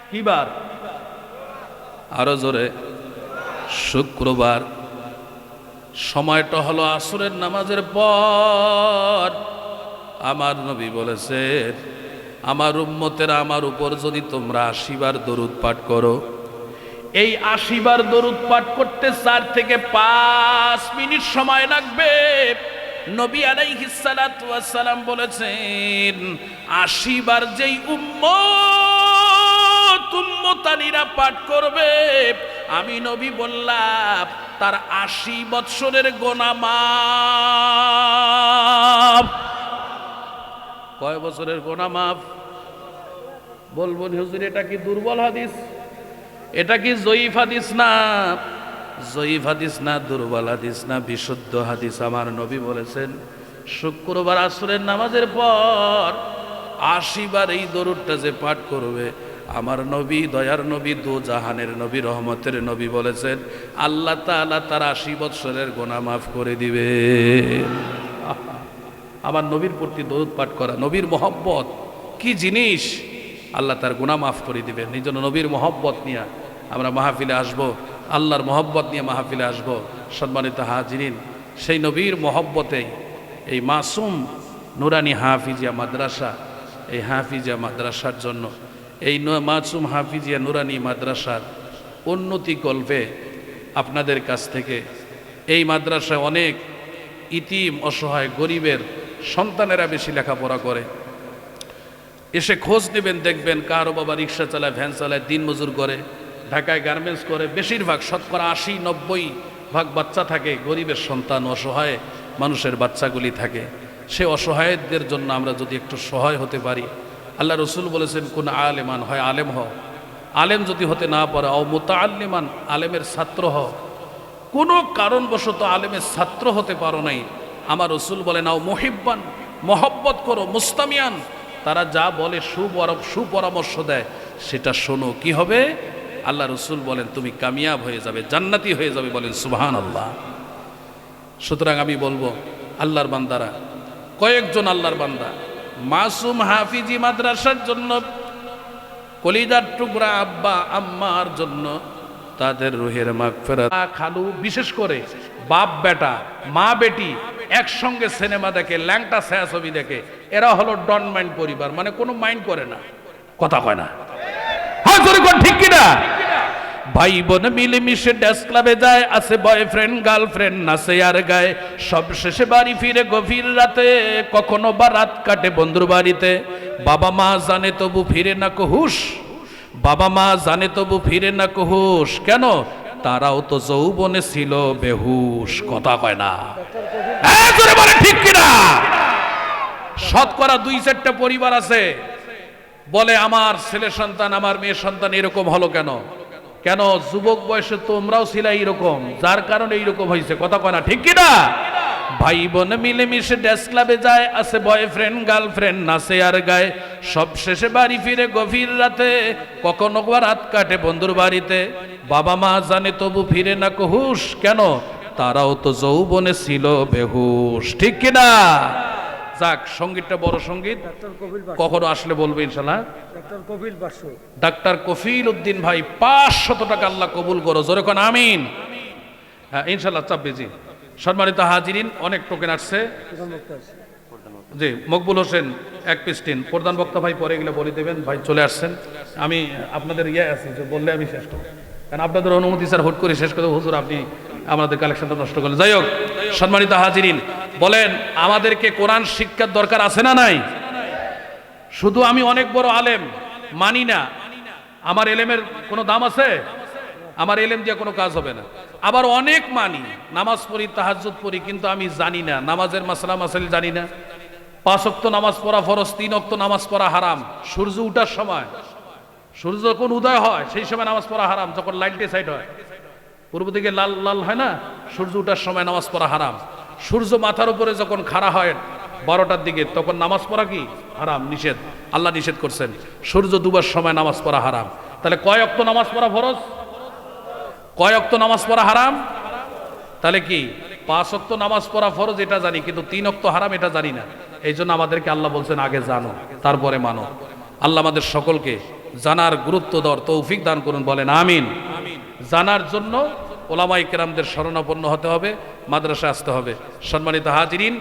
কি বার? আরো জোরে। শুক্রবার। সময়টা হলো আসরের নামাজের পর। আমার নবী বলেছেন, আমার উম্মতেরা আমার উপর যদি তোমরা 80 বার দরুদ পাঠ করো, এই 80 বার দরুদ পাঠ করতে 4 থেকে 5 মিনিট সময় লাগবে। নবী আলাইহিস সালাতু ওয়াস সালাম বলেছেন, 80 বার যেই উম্মতানিরা পাঠ করবে, আমি নবী বললাম তার 80 বৎসরের গোনা মাফ। কয় বছরের গোনা মাফ? বলবেন হুজুর এটা কি দুর্বল হাদিস, এটা কি জয়ীফ হাদিস? না, জয়ীফ হাদিস না, দুর্বল হাদিস না, বিশুদ্ধ হাদিস। আমার নবী বলেছেন, শুক্রবার আসরের নামাজের পর 80 বার এই দরুদটা যে পাঠ করবে, আমার নবী, দয়ার নবী, দু জাহানের নবী, রহমতের নবী বলেছেন, আল্লাহ তাআলা তার 80 বৎসরের গোনা মাফ করে দিবে। আমার নবীর প্রতি দরুদ পাঠ করা, নবীর মহব্বত কি জিনিস, আল্লাহ তার গুনাহ মাফ করে দিবেন। এই জন্য নবীর মহব্বত নিয়ে আমরা মাহফিলে আসব, আল্লাহর মহব্বত নিয়ে মাহফিলে আসব। সম্মানিত হাজিরিন, সেই নবীর মহব্বতেই এই মাসুম নুরানি হাফিজিয়া মাদ্রাসা, এই হাফিজিয়া মাদ্রাসার জন্য, এই মাসুম হাফিজিয়া নুরানি মাদ্রাসার উন্নতি কল্পে আপনাদের কাছ থেকে, এই মাদ্রাসায় অনেক ইতিম, অসহায়, গরিবের সন্তানেরা বেশি লেখাপড়া করে, এসে খোঁজ নেবেন, দেখবেন কারো বাবা রিক্সা চালায়, ভ্যান চালায়, দিন মজুর করে, ঢাকায় গার্মেন্টস করে, বেশিরভাগ শতকরা 80-90 ভাগ বাচ্চা থাকে, গরিবের সন্তান, অসহায় মানুষের বাচ্চাগুলি থাকে। সে অসহায়দের জন্য আমরা যদি একটু সহায় হতে পারি, আল্লাহ রসুল বলেছেন, কোন আলেমান, হয় আলেম হও, আলেম যদি হতে না পারে, ও মুতাআল্লিমান, আলেমের ছাত্র হও। কোনো কারণবশত আলেমের ছাত্র হতে পারো নাই, আমার রসুল বলেন, আও মুহিব্বান, মহব্বত করো, মুস্তামিয়ান, তারা যা বলে সুপরামর্শ দেয় সেটা শোনো। কি হবে? আল্লাহ রসুল বলেন তুমি কামিয়াব হয়ে যাবে, জান্নাতি হয়ে যাবে। বলেন সুবহানাল্লাহ। সুতরাং আমি বলবো, আল্লাহর বান্দারা, কয়েকজন আল্লাহর বান্দা মাসুম হাফিজি মাদ্রাসার জন্য, কলিজার টুকরা আব্বা আম্মার জন্য, তাদের রুহের মাগফিরাত, খালু, বিশেষ করে বাপ বেটা, মা বেটি একসঙ্গে সিনেমা দেখে, ল্যাংটা ছায়া ছবি দেখে, এরা হলো ডন মাইন্ড পরিবার, মানে কোনো মাইন্ড করে না, কথা কয় না, হ্যাঁ ঠিক কিনা? ভাই বোন মিলেমিশে ড্যান্স ক্লাবে যায়, আছে বয়ফ্রেন্ড গার্লফ্রেন্ড, নাচে আর গায়, সব শেষে বাড়ি ফিরে গভীর রাতে, কখনো বা রাত কাটে বন্ধুর বাড়িতে। বাবা মা জানে তবু ফিরে না কহুশ, বাবা মা জানে তবু ফিরে না কহুশ, কেন? তারাও তো যৌবনে ছিল বেহুশ, কথা কয় না, বলে ঠিক কিনা? শতকরা 2-4টা পরিবার আছে বলে, আমার ছেলে সন্তান, আমার মেয়ে সন্তান এরকম হলো কেন? কেন যুবক বয়সে তোমরাও ছিলে এইরকম, যার কারণে এইরকম হয়েছে, কথা কয় না, ঠিক কিনা? ভাই বোন মিলেমিশে ড্যান্স ক্লাবে যায়, আছে বয়ফ্রেন্ড গার্লফ্রেন্ড নাচে আর গায়, সব শেষে বাড়ি ফিরে গভীর রাতে, কখনো বা রাত কাটে বন্ধুর বাড়িতে, বাবা মা জানে তবু ফিরে না হুঁশ, কেন তারাও তো যৌবনে ছিল বেহুশ, ঠিক কিনা? যাক, সঙ্গীতটা বড় সঙ্গীত, কখনো আসলে বলবে ইনশাল্লাহ। ডাক্তার কফিল উদ্দিন ভাই 500 টাকা আল্লাহ কবুল করো, জোরে কোন আমিন। হ্যাঁ ইনশাল্লাহ চাপ বেজি। সম্মানিত হাজিরিন, অনেক টোকেন আসছে। জি, মকবুল হোসেন 1 পিস টিন, প্রধান বক্তা ভাই পরে এগুলো বলে দেবেন, ভাই চলে আসছেন। আমি আপনাদের আছি যে বললে আমি শেষ করব, কারণ আপনাদের অনুমতি স্যার হুট করে শেষ করে হুজুর আপনি আমাদের কালেকশনটা নষ্ট করলেন। যাই হোক, সম্মানিত হাজিরিন, বলেন আমাদেরকে কোরআন শিক্ষার দরকার আছে না নাই? শুধু আমি অনেক বড় আলেম মানি না, আমার এলেমের কোনো দাম আছে? আমার এলেম দিয়ে কোনো কাজ হবে না। আবার অনেক মানি, নামাজ পড়ি, তাহাজ্জুদ পড়ি, কিন্তু আমি জানি না নামাজের মাসলা মাসাইল জানি না। 5 ওয়াক্ত নামাজ পড়া ফরজ, 3 ওয়াক্ত নামাজ পড়া হারাম। সূর্য উঠার সময়, সূর্য যখন উদয় হয় সেই সময় নামাজ পড়া হারাম, যখন লাইট ডিসাইড হয় পূর্ব দিকে লাল লাল হয় না, সূর্য উঠার সময় নামাজ পড়া হারাম। সূর্য মাথার উপরে যখন খাড়া হয় 12টার দিকে, তখন নামাজ পড়া কি হারাম, নিষেধ, আল্লাহ নিষেধ করছেন। সূর্য ডুবার সময় নামাজ পড়া হারাম। তাহলে কয় ওয়াক্ত নামাজ পড়া ফরজ, কয় ওয়াক্ত নামাজ পড়া হারাম? তাহলে কি 5 ওয়াক্ত নামাজ পড়া ফরজ এটা জানি, কিন্তু 3 ওয়াক্ত হারাম এটা জানি না। এই জন্য আমাদেরকে আল্লাহ বলছেন আগে জানো তারপরে মানো। আল্লাহ আমাদের সকলকে জানার গুরুত্ব দেওয়ার তৌফিক দান করুন, বলেন আমিন। জানার জন্য ওলামায়ে কেরামদের শরণাপন্ন হতে হবে, মাদ্রাসায় আসতে হবে। সম্মানিত হাজিরিন,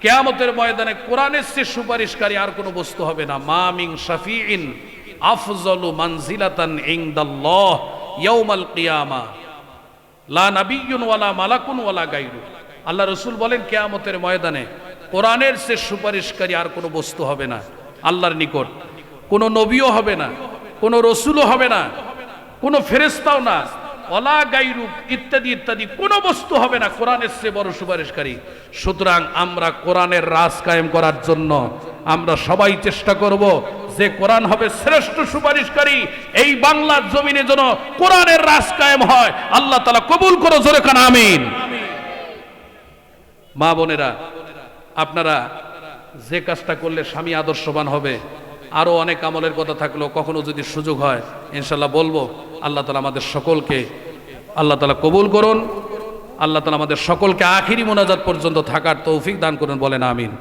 কিয়ামতের ময়দানে কোরআনের চেয়ে সুপারিশকারী আর কোনো বস্তু হবে না। মা মিন শাফিইন আফজালু মানজিলাতান ইনদাল্লাহ ইয়াউমাল কিয়ামা লা নাবিয়্যুন ওয়ালা মালাকুন ওয়ালা গায়রু। আল্লাহ রাসূল বলেন কিয়ামতের ময়দানে কোরআনের চেয়ে সুপারিশকারী আর কোনো বস্তু হবে না আল্লাহর নিকট। কোনো নবীও হবে না, কোনো রসুলও হবে না, কোনো ফেরেশতাও না, ওয়ালা গায়রু ইত্যাদি ইত্যাদি কোনো বস্তু হবে না কোরআনের চেয়ে বড় সুপারিশকারী। সুতরাং আমরা কোরআনের রাজ কায়েম করার জন্য আমরা সবাই চেষ্টা করব যে কোরআন হবে শ্রেষ্ঠ সুপারিশকারী। এই বাংলার জমিনে যেন কোরআনের রাজ কায়েম হয়, আল্লাহ তাআলা কবুল করো, জোরে কান আমিন। মা বোনেরা, আপনারা যে কাজটা করলে স্বামী আদর্শবান হবে, আরো অনেক আমলের কথা থাকলো, কখনো যদি সুযোগ হয় ইনশাল্লাহ বলবো। আল্লাহ তাআলা আমাদের সকলকে আল্লাহ তাআলা কবুল করুন। আল্লাহ তাআলা আমাদের সকলকে আখিরি মোনাজাত পর্যন্ত থাকার তৌফিক দান করুন, বলেন আমিন।